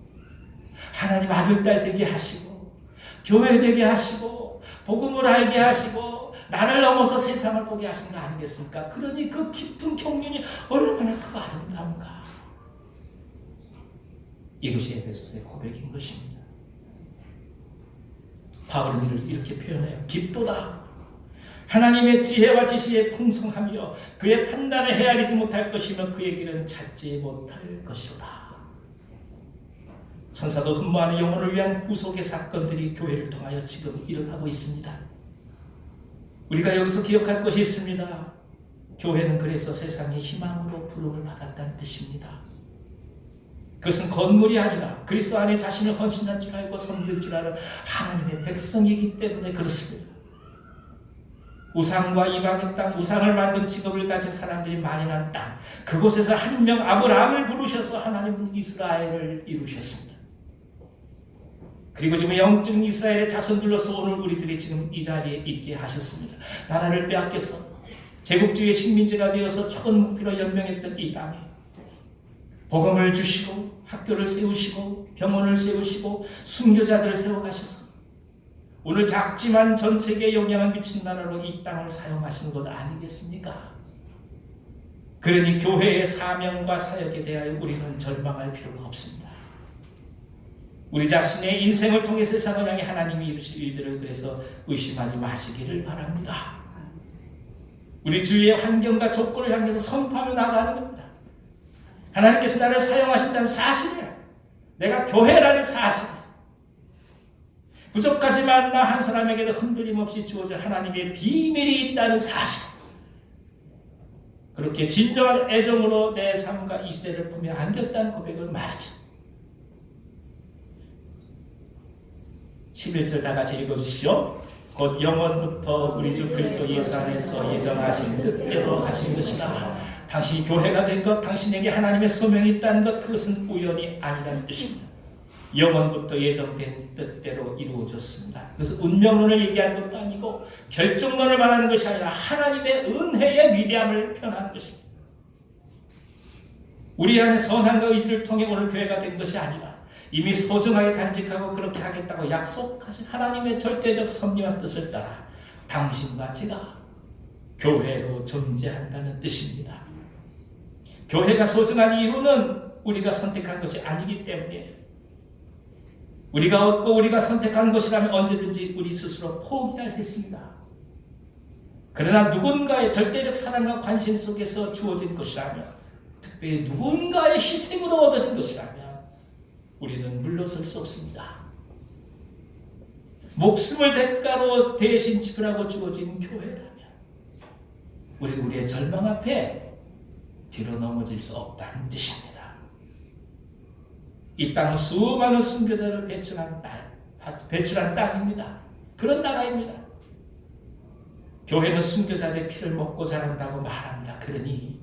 하나님 아들 딸 되게 하시고 교회 되게 하시고 복음을 알게 하시고 나를 넘어서 세상을 보게 하신 거 아니겠습니까? 그러니 그 깊은 경륜이 얼마나 크고 아름다운가. 이것이 에베소서의 고백인 것입니다. 바울은 이를 이렇게 표현해요. 깊도다. 하나님의 지혜와 지식에 풍성하며 그의 판단을 헤아리지 못할 것이며 그의 길은 찾지 못할 것이로다. 천사도 흠모하는 영혼을 위한 구속의 사건들이 교회를 통하여 지금 일어나고 있습니다. 우리가 여기서 기억할 것이 있습니다. 교회는 그래서 세상의 희망으로 부름을 받았다는 뜻입니다. 그것은 건물이 아니라 그리스도 안에 자신을 헌신한 줄 알고 섬길 줄 아는 하나님의 백성이기 때문에 그렇습니다. 우상과 이방의 땅, 우상을 만드는 직업을 가진 사람들이 많이 난 땅, 그곳에서 한 명 아브라함을 부르셔서 하나님은 이스라엘을 이루셨습니다. 그리고 지금 영적인 이스라엘의 자손들로서 오늘 우리들이 지금 이 자리에 있게 하셨습니다. 나라를 빼앗겨서 제국주의의 식민지가 되어서 좋은 목표로 연명했던 이 땅에 복음을 주시고 학교를 세우시고 병원을 세우시고 순교자들을 세워가셔서 오늘 작지만 전 세계에 영향을 미친 나라로 이 땅을 사용하시는 것 아니겠습니까? 그러니 교회의 사명과 사역에 대하여 우리는 절망할 필요가 없습니다. 우리 자신의 인생을 통해 세상을 향해 하나님이 이루실 일들을 그래서 의심하지 마시기를 바랍니다. 우리 주위의 환경과 조건을 향해서 선포하며 나가는 겁니다. 하나님께서 나를 사용하신다는 사실이야. 내가 교회라는 사실. 부족하지만 나 한 사람에게도 흔들림 없이 주어진 하나님의 비밀이 있다는 사실. 그렇게 진정한 애정으로 내 삶과 이 시대를 품에 안겼다는 고백을 말이죠. 11절 다 같이 읽어주십시오. 곧 영원부터 우리 주 그리스도 예수 안에서 예정하신 뜻대로 하신 것이다. 당신이 교회가 된 것, 당신에게 하나님의 소명이 있다는 것, 그것은 우연이 아니라는 뜻입니다. 영원부터 예정된 뜻대로 이루어졌습니다. 그래서 운명론을 얘기하는 것도 아니고 결정론을 말하는 것이 아니라 하나님의 은혜의 위대함을 표현하는 것입니다. 우리 안에 선함과 의지를 통해 오늘 교회가 된 것이 아니라 이미 소중하게 간직하고 그렇게 하겠다고 약속하신 하나님의 절대적 섭리와 뜻을 따라 당신과 제가 교회로 존재한다는 뜻입니다. 교회가 소중한 이유는 우리가 선택한 것이 아니기 때문이에요. 우리가 얻고 우리가 선택한 것이라면 언제든지 우리 스스로 포기할 수 있습니다. 그러나 누군가의 절대적 사랑과 관심 속에서 주어진 것이라면, 특별히 누군가의 희생으로 얻어진 것이라면 우리는 물러설 수 없습니다. 목숨을 대가로 대신 지불하고 주어진 교회라면 우리는 우리의 절망 앞에 뒤로 넘어질 수 없다는 뜻입니다. 이 땅은 수많은 순교자를 배출한 땅입니다. 그런 나라입니다. 교회는 순교자들의 피를 먹고 자란다고 말합니다. 그러니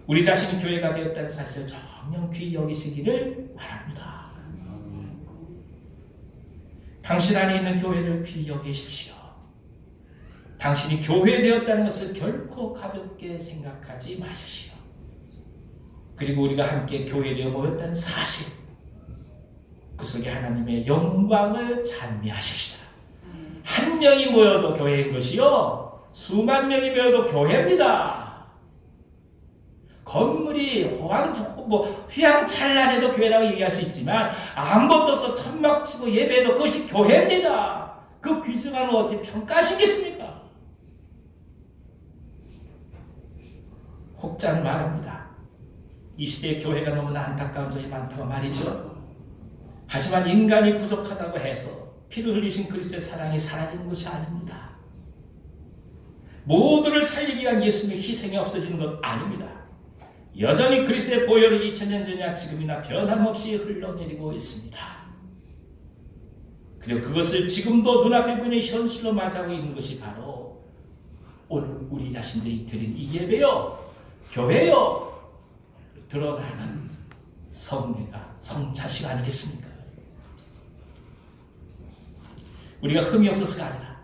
우리 자신이 교회가 되었다는 사실을 정녕 귀히 여기시기를 바랍니다. 당신 안에 있는 교회를 귀히 여기십시오. 당신이 교회되었다는 것을 결코 가볍게 생각하지 마십시오. 그리고 우리가 함께 교회되어 모였다는 사실, 그 속에 하나님의 영광을 찬미하십시다. 한 명이 모여도 교회인 것이요, 수만 명이 모여도 교회입니다. 건물이 휘황찬란해도 교회라고 얘기할 수 있지만 아무것도 없어 천막치고 예배도 그것이 교회입니다. 그 귀중한 걸 어찌 평가하시겠습니까? 혹자는 말합니다. 이 시대의 교회가 너무나 안타까운 점이 많다고 말이죠. 하지만 인간이 부족하다고 해서 피를 흘리신 그리스도의 사랑이 사라지는 것이 아닙니다. 모두를 살리기 위한 예수님의 희생이 없어지는 것 아닙니다. 여전히 그리스도의 보혈은 2000년 전이나 지금이나 변함없이 흘러내리고 있습니다. 그리고 그것을 지금도 눈앞에 보이는 현실로 맞이하고 있는 것이 바로 오늘 우리 자신들이 드린 이 예배요, 교회요, 드러나는 성례가 성차식 아니겠습니까? 우리가 흠이 없어서가 아니라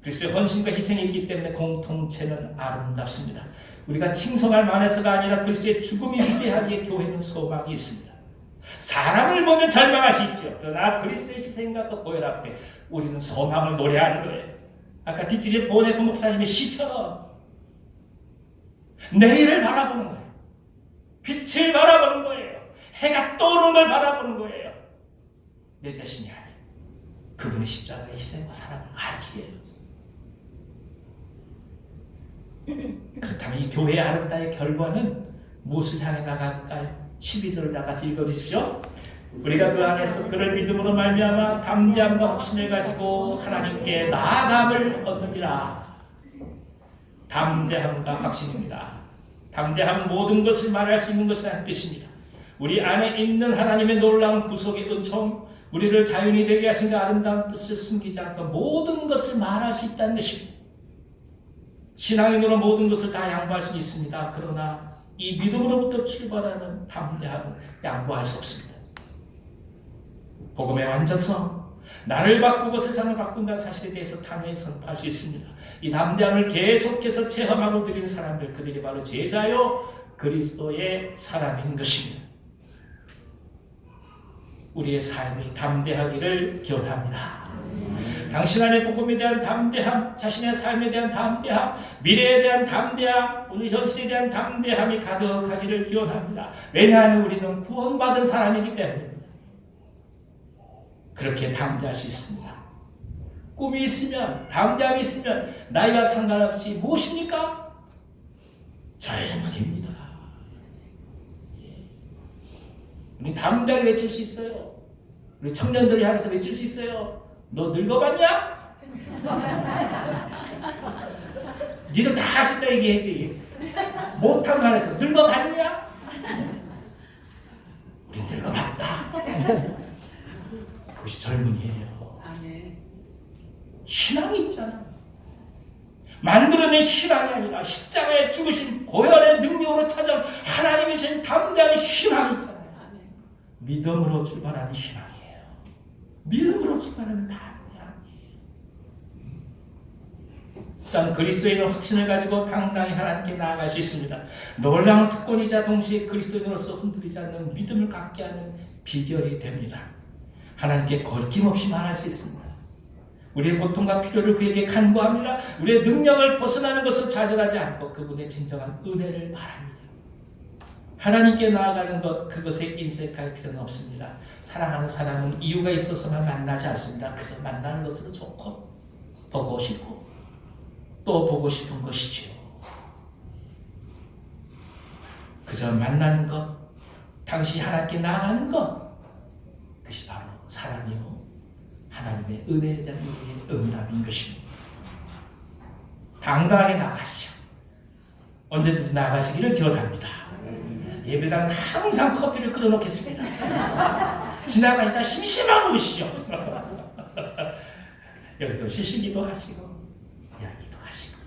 그리스도의 헌신과 희생이 있기 때문에 공통체는 아름답습니다. 우리가 칭송할 만해서가 아니라 그리스도의 죽음이 위대하기에 교회는 소망이 있습니다. 사람을 보면 절망할 수 있죠. 그러나 그리스도의 희생과 그 보혈 앞에 우리는 소망을 노래하는 거예요. 아까 뒤뜰에 보내 그 목사님의 시처럼 내일을 바라보는 거예요. 빛을 바라보는 거예요. 해가 떠오르는 걸 바라보는 거예요. 내 자신이 아닌 그분의 십자가의 희생과 사랑을 알기에요. 그렇다면 이 교회의 아름다운 결과는 무엇을 향해 나갈까요? 12절을 다 같이 읽어주십시오. 우리가 그 안에서 그를 믿음으로 말미암아 담대함과 확신을 가지고 하나님께 나아감을 얻느니라. 담대함과 확신입니다. 담대함은 모든 것을 말할 수 있는 것이라는 뜻입니다. 우리 안에 있는 하나님의 놀라운 구속의 은총, 우리를 자연이 되게 하신 그 아름다운 뜻을 숨기지 않고 모든 것을 말할 수 있다는 것입니다. 신앙인으로 모든 것을 다 양보할 수 있습니다. 그러나 이 믿음으로부터 출발하는 담대함을 양보할 수 없습니다. 복음의 완전성, 나를 바꾸고 세상을 바꾼다는 사실에 대해서 탐욕히 선포할 수 있습니다. 이 담대함을 계속해서 체험하고 드리는 사람들, 그들이 바로 제자요 그리스도의 사람인 것입니다. 우리의 삶이 담대하기를 기원합니다. 당신 안에 복음에 대한 담대함, 자신의 삶에 대한 담대함, 미래에 대한 담대함, 오늘 현실에 대한 담대함이 가득하기를 기원합니다. 왜냐하면 우리는 구원받은 사람이기 때문입니다. 그렇게 담대할 수 있습니다. 꿈이 있으면, 담대함이 있으면 나이와 상관없이 무엇입니까? 젊은입니다. 우리 담대하게 외칠 수 있어요. 우리 청년들을 향해서 외칠 수 있어요. 너 늙어봤냐? 니도 다 할 수 있다 얘기해야지. 못한 거 안에서 늙어봤냐? 우린 늙어봤다. 그것이 젊은이에요. 신앙이 있잖아. 만들어낸 신앙이 아니라 십자가에 죽으신 보혈의 능력으로 찾아온 하나님이 주신 담대한 신앙이 있잖아요. 믿음으로 출발하는 신앙이에요. 믿음으로 출발하는 담대함이에요. 일단 그리스도인은 확신을 가지고 당당히 하나님께 나아갈 수 있습니다. 놀라운 특권이자 동시에 그리스도인으로서 흔들리지 않는 믿음을 갖게 하는 비결이 됩니다. 하나님께 거침없이 말할 수 있습니다. 우리의 고통과 필요를 그에게 간구합니다. 우리의 능력을 벗어나는 것을 좌절하지 않고 그분의 진정한 은혜를 바랍니다. 하나님께 나아가는 것, 그것에 인색할 필요는 없습니다. 사랑하는 사람은 이유가 있어서만 만나지 않습니다. 그저 만나는 것으로 좋고 보고 싶고 또 보고 싶은 것이지요. 그저 만나는 것, 당신이 하나님께 나아가는 것, 그것이 바로 사랑이요 하나님의 은혜에 대한 우리의 응답인 것입니다. 당당하게 나가시죠. 언제든지 나가시기를 기원합니다. 예배당은 항상 커피를 끓여놓겠습니다. 지나가시다 심심하면 오시죠. 여기서 쉬시기도 하시고 이야기도 하시고.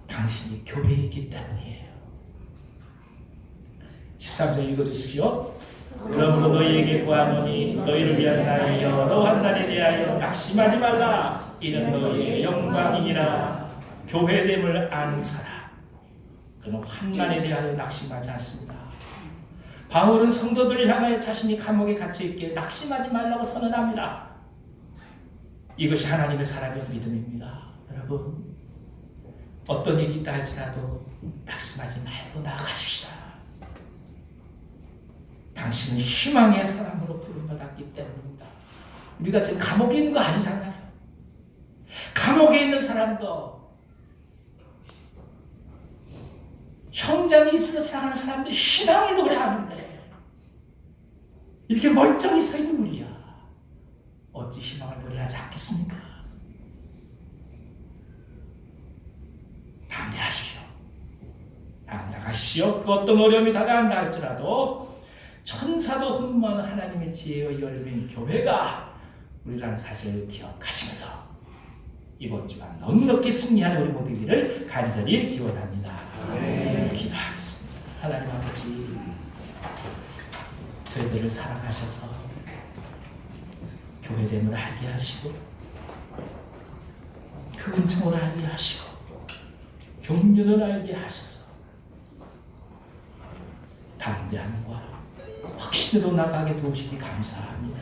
당신이 교회이기 때문이에요. 13절 읽어주십시오. 그러므로 너희에게 구하노니 너희를 위한 나의 여러 환난에 대하여 낙심하지 말라. 이는 너희의 영광이니라. 교회됨을 아는 사람 그는 환난에 대하여 낙심하지 않습니다. 바울은 성도들을 향하여 자신이 감옥에 갇혀있기에 낙심하지 말라고 선언합니다. 이것이 하나님의 사람의 믿음입니다. 여러분, 어떤 일이 있다 할지라도 낙심하지 말고 나아가십시다. 당신은 희망의 사람으로 부름받았기 때문입니다. 우리가 지금 감옥에 있는 거 아니잖아요. 감옥에 있는 사람도 형장이 있으며 살아가는 사람들 신앙을 노래하는데 이렇게 멀쩡히 서 있는 우리야 어찌 희망을 노래하지 않겠습니까? 담대하십시오. 당당하십시오. 그 어떤 어려움이 다가간다 할지라도 천사도 흠모하는 하나님의 지혜의 열매인 교회가 우리라는 사실을 기억하시면서 이번 주간 넉넉히 승리하는 우리 모두기를 간절히 기원합니다. 기도하겠습니다. 하나님 아버지, 저희들을 사랑하셔서 교회됨을 알게 하시고 그 은총을 알게 하시고 경륜을 알게 하셔서 담대함과 확신으로 나가게 도우시니 감사합니다.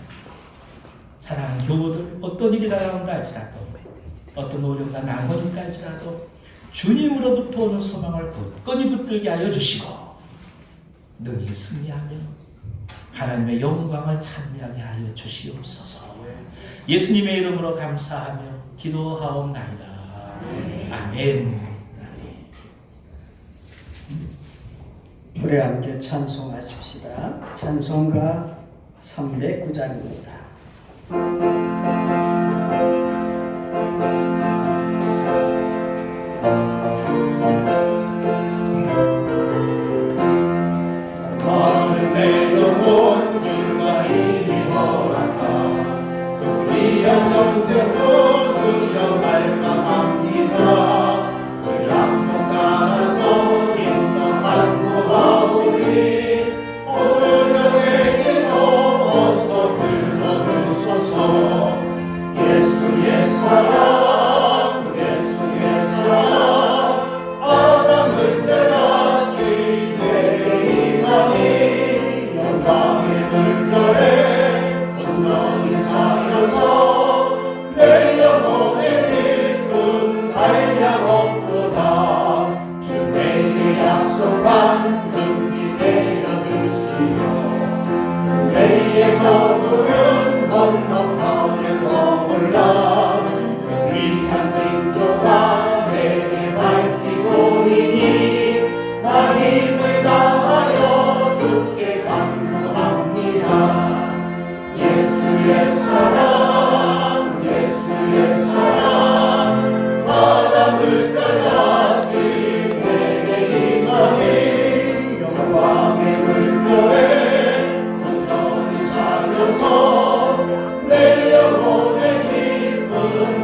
사랑하는 교우들, 어떤 일이 다가온다 할지라도 어떤 어려움과 난관이 있다 할지라도 주님으로부터 오는 소망을 굳건히 붙들게 하여 주시고 능히 승리하며 하나님의 영광을 찬미하게 하여 주시옵소서. 예수님의 이름으로 감사하며 기도하옵나이다. 아멘. 우리 함께 찬송하십시다. 찬송가 309장입니다. 많은 내 영혼 주가 이미 허락하 그 귀한 정세서 주여 갈망합니다. 그 약속 따라서 힘써 간구하오니 오조연의 길 넘어서 들어주소서. 예수의 사랑 예수의 사랑 아담을 때같이 내게 임하니 영광의 물결에 온전히 쌓여서 내 영혼의 기쁨 한량없도다. 주 내게 약속한 금비 내려주시오. 은혜의 저울은 건너편에 떠올라 그 귀한 징조가 내게 밝히고 이니 나 힘을 다하여 주께 간구합니다. 예수의 사랑 예수의 사랑 바다 물결같이 내게 임하니 영광의 물결에 온전히 쌓여서 내 영혼의 기쁨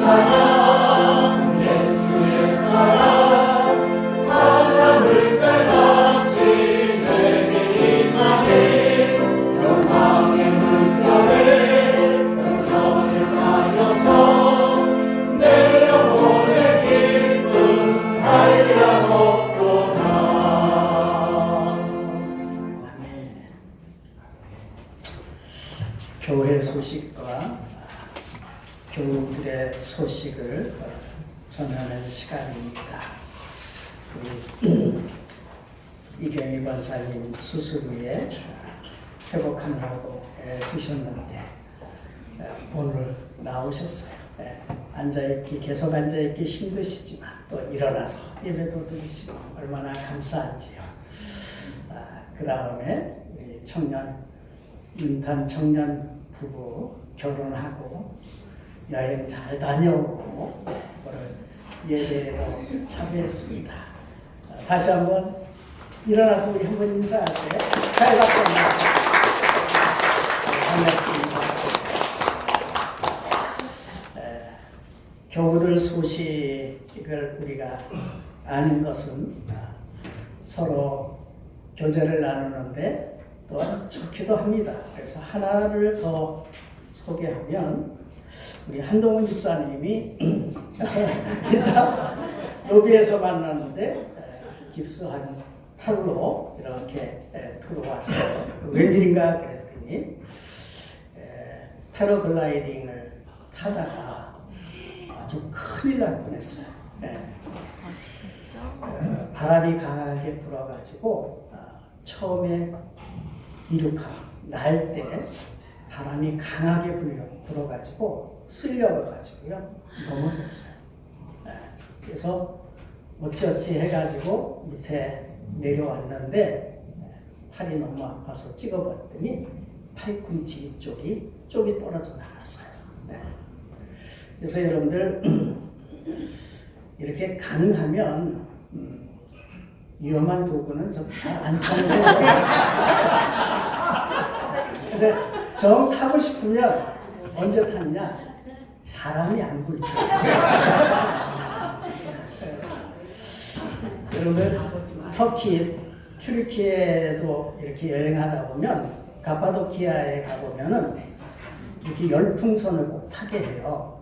사랑 예수의 사랑 바람을 깔같이 내게 임하네 영광의 물결에 영전을 쌓여서 내 영혼의 기쁨 한량없도다. 아멘. 교회 소식과 교우들의 소식을 전하는 시간입니다. 우리 이경희 권사님 수술 후에 회복하느라고 애쓰셨는데 오늘 나오셨어요. 앉아있기 계속 앉아있기 힘드시지만 또 일어나서 예배도 드리시고 얼마나 감사한지요. 그 다음에 우리 인탄 청년 부부 결혼하고 여행 잘 다녀오고 오늘 예배에도 참여했습니다. 다시 한번 일어나서 우리 한번 인사할게요. 잘 봤습니다. 반갑습니다. 교우들 소식을 우리가 아는 것은 서로 교제를 나누는데 또한 좋기도 합니다. 그래서 하나를 더 소개하면 우리 한동훈 집사님이 이따 로비에서 만났는데 깁스한 팔로 이렇게 들어왔어요. 웬일인가 그랬더니 패러글라이딩을 타다가 아주 큰일 날 뻔했어요. 바람이 강하게 불어가지고 처음에 이륙하 날 때 바람이 강하게 불어가지고 쓸려가지고요 넘어졌어요. 그래서 어찌어찌 해가지고 밑에 내려왔는데 팔이 너무 아파서 찍어봤더니 팔꿈치 쪽이 떨어져 나갔어요. 그래서 여러분들 이렇게 가능하면 위험한 도구는 좀 잘 안 타는 게 좋아요. 근데 정 타고 싶으면 언제 탔냐? 바람이 안 불 때. 여러분들 터키, 튀르키예도 이렇게 여행하다 보면 가파도키아에 가보면은 이렇게 열풍선을 꼭 타게 해요.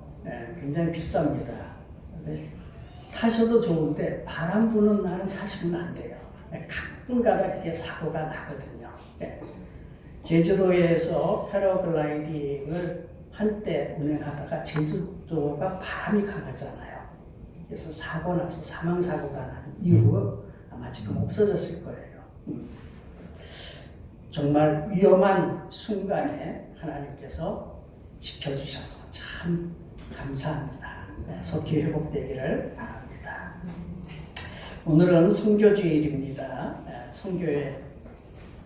굉장히 비쌉니다. 근데 타셔도 좋은데 바람 부는 날은 타시면 안 돼요. 가끔가다 그게 사고가 나거든요. 제주도에서 패러글라이딩을 한때 운행하다가 제주도가 바람이 강하잖아요. 그래서 사고 나서 사망사고가 난 이후 아마 지금 없어졌을 거예요. 정말 위험한 순간에 하나님께서 지켜주셔서 참 감사합니다. 속히 회복되기를 바랍니다. 오늘은 선교주일입니다. 선교의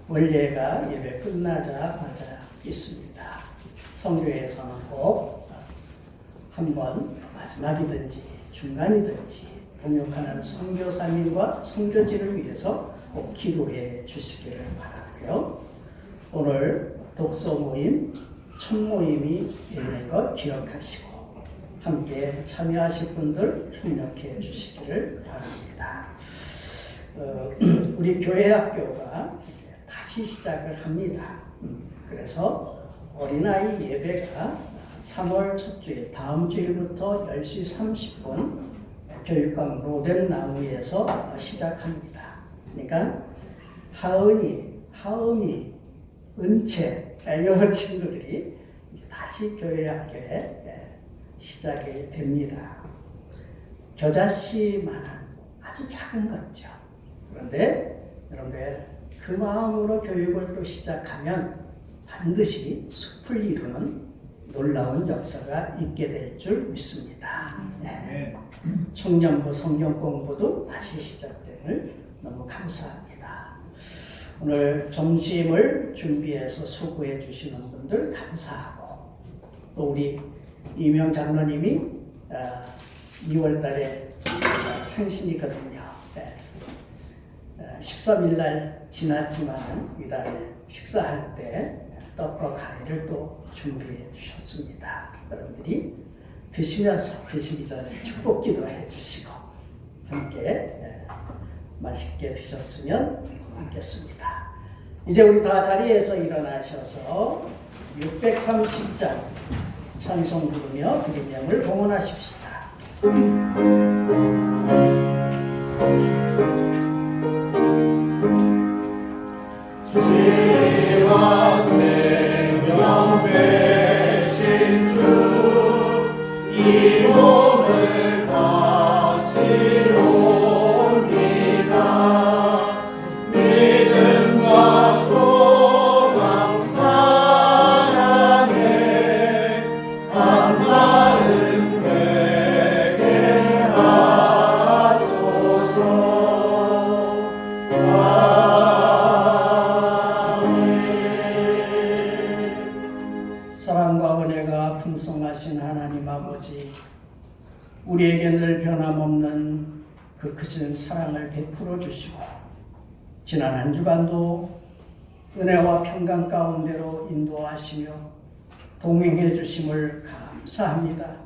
원례가 예배 끝나자마자 있습니다. 선교에서는 꼭 한번 마지막이든지 중간이든지 동역하는 선교사님과 선교지를 위해서 꼭 기도해 주시기를 바라고요. 오늘 독서 모임, 첫 모임이 있는 것 기억하시고 함께 참여하실 분들 협력해 주시기를 바랍니다. 우리 교회 학교가 이제 다시 시작을 합니다. 그래서 어린아이 예배가 3월 첫 주일, 다음 주일부터 10시 30분 교육감 로덴나무에서 시작합니다. 그러니까 하은이, 은채 이 친구들이 이제 다시 교회 학교에 시작이 됩니다. 겨자씨만한 아주 작은 것죠. 그런데 여러분들 그 마음으로 교육을 또 시작하면 반드시 숲을 이루는 놀라운 역사가 있게 될 줄 믿습니다. 청년부 성경 공부도 다시 시작됨을 너무 감사합니다. 오늘 점심을 준비해서 수고해 주시는 분들 감사하고 또 우리 이명 장로님이 2월 달에 생신이거든요. 13일 날 지났지만 이달에 식사할 때 떡과 과일을 또 준비해 주셨습니다. 여러분들이 드시면서 드시기 전에 축복 기도해 주시고 함께 맛있게 드셨으면 고맙겠습니다. 이제 우리 다 자리에서 일어나셔서 630장 찬송 부르며 드린 예물 봉헌하십시다. 지와 생명 되신 주 이 몸을 바치옵니다. 믿음과 소망 사랑에 한 마음 되게 하소서. 사랑과 은혜가 풍성하신 하나님 아버지, 우리에게 늘 변함없는 그 크신 사랑을 베풀어 주시고 지난 한 주간도 은혜와 평강 가운데로 인도하시며 동행해 주심을 감사합니다.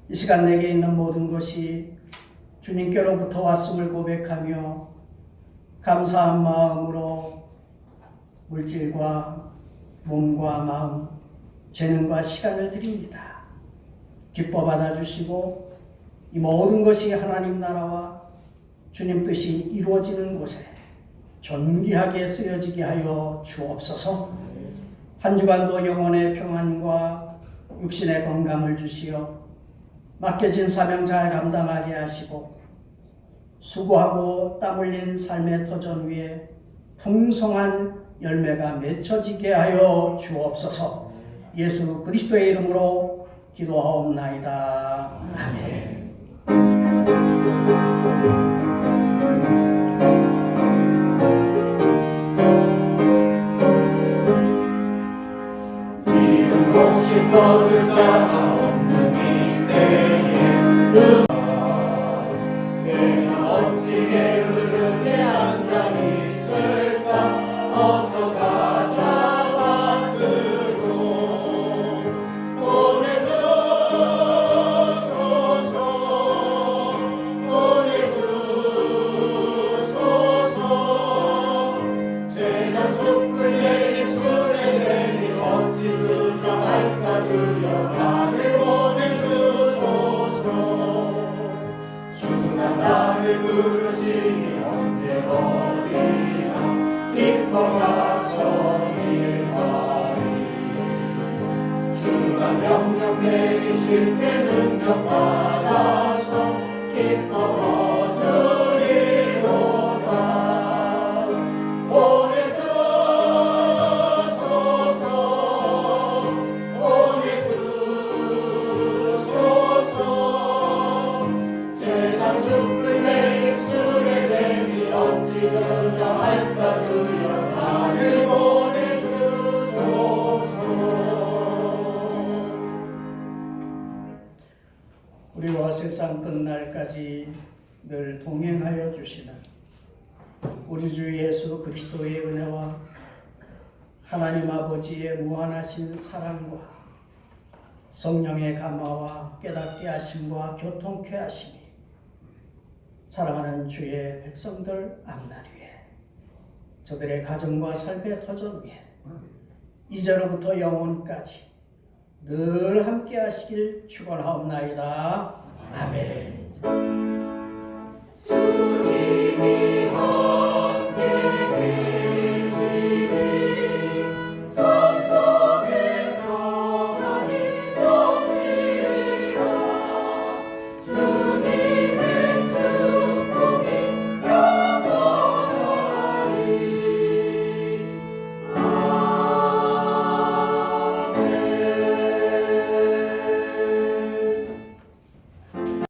이 시간 내게 있는 모든 것이 주님께로부터 왔음을 고백하며 감사한 마음으로 물질과 몸과 마음, 재능과 시간을 드립니다. 기뻐 받아주시고 이 모든 것이 하나님 나라와 주님 뜻이 이루어지는 곳에 존귀하게 쓰여지게 하여 주옵소서. 한 주간도 영혼의 평안과 육신의 건강을 주시어 맡겨진 사명 잘 감당하게 하시고 수고하고 땀 흘린 삶의 터전 위에 풍성한 열매가 맺혀지게 하여 주옵소서. 예수 그리스도의 이름으로 기도하옵나이다. 아멘. 이름 없이 떠들 자가 없는 이때에 내가 어찌게 그릇에 앉아 있을까. 어서 가자 밭으로 보내주소서. 재단 숯불 내 입술에 대니 어찌 주저할까. 주여 나를 보내주소서. 주가 나를 부르시니 언제 어디나 기뻐 가서 일하리. 주가 명령 내리실 때 능력 받아서 기뻐 거두리로다. 보내주소서. 재단 숯불 내 입술에 대니 어찌 주저할까. 주여 나를 보내주소서. 우리와 세상 끝날까지 늘 동행하여 주시는 우리 주 예수 그리스도의 은혜와 하나님 아버지의 무한하신 사랑과 성령의 감화와 깨닫게 하심과 교통케 하심이 사랑하는 주의 백성들 앞날 위에 저들의 가정과 삶의 터전 위에 이제로부터 영원까지 늘 함께 하시길 축원하옵나이다. 아멘. 주님이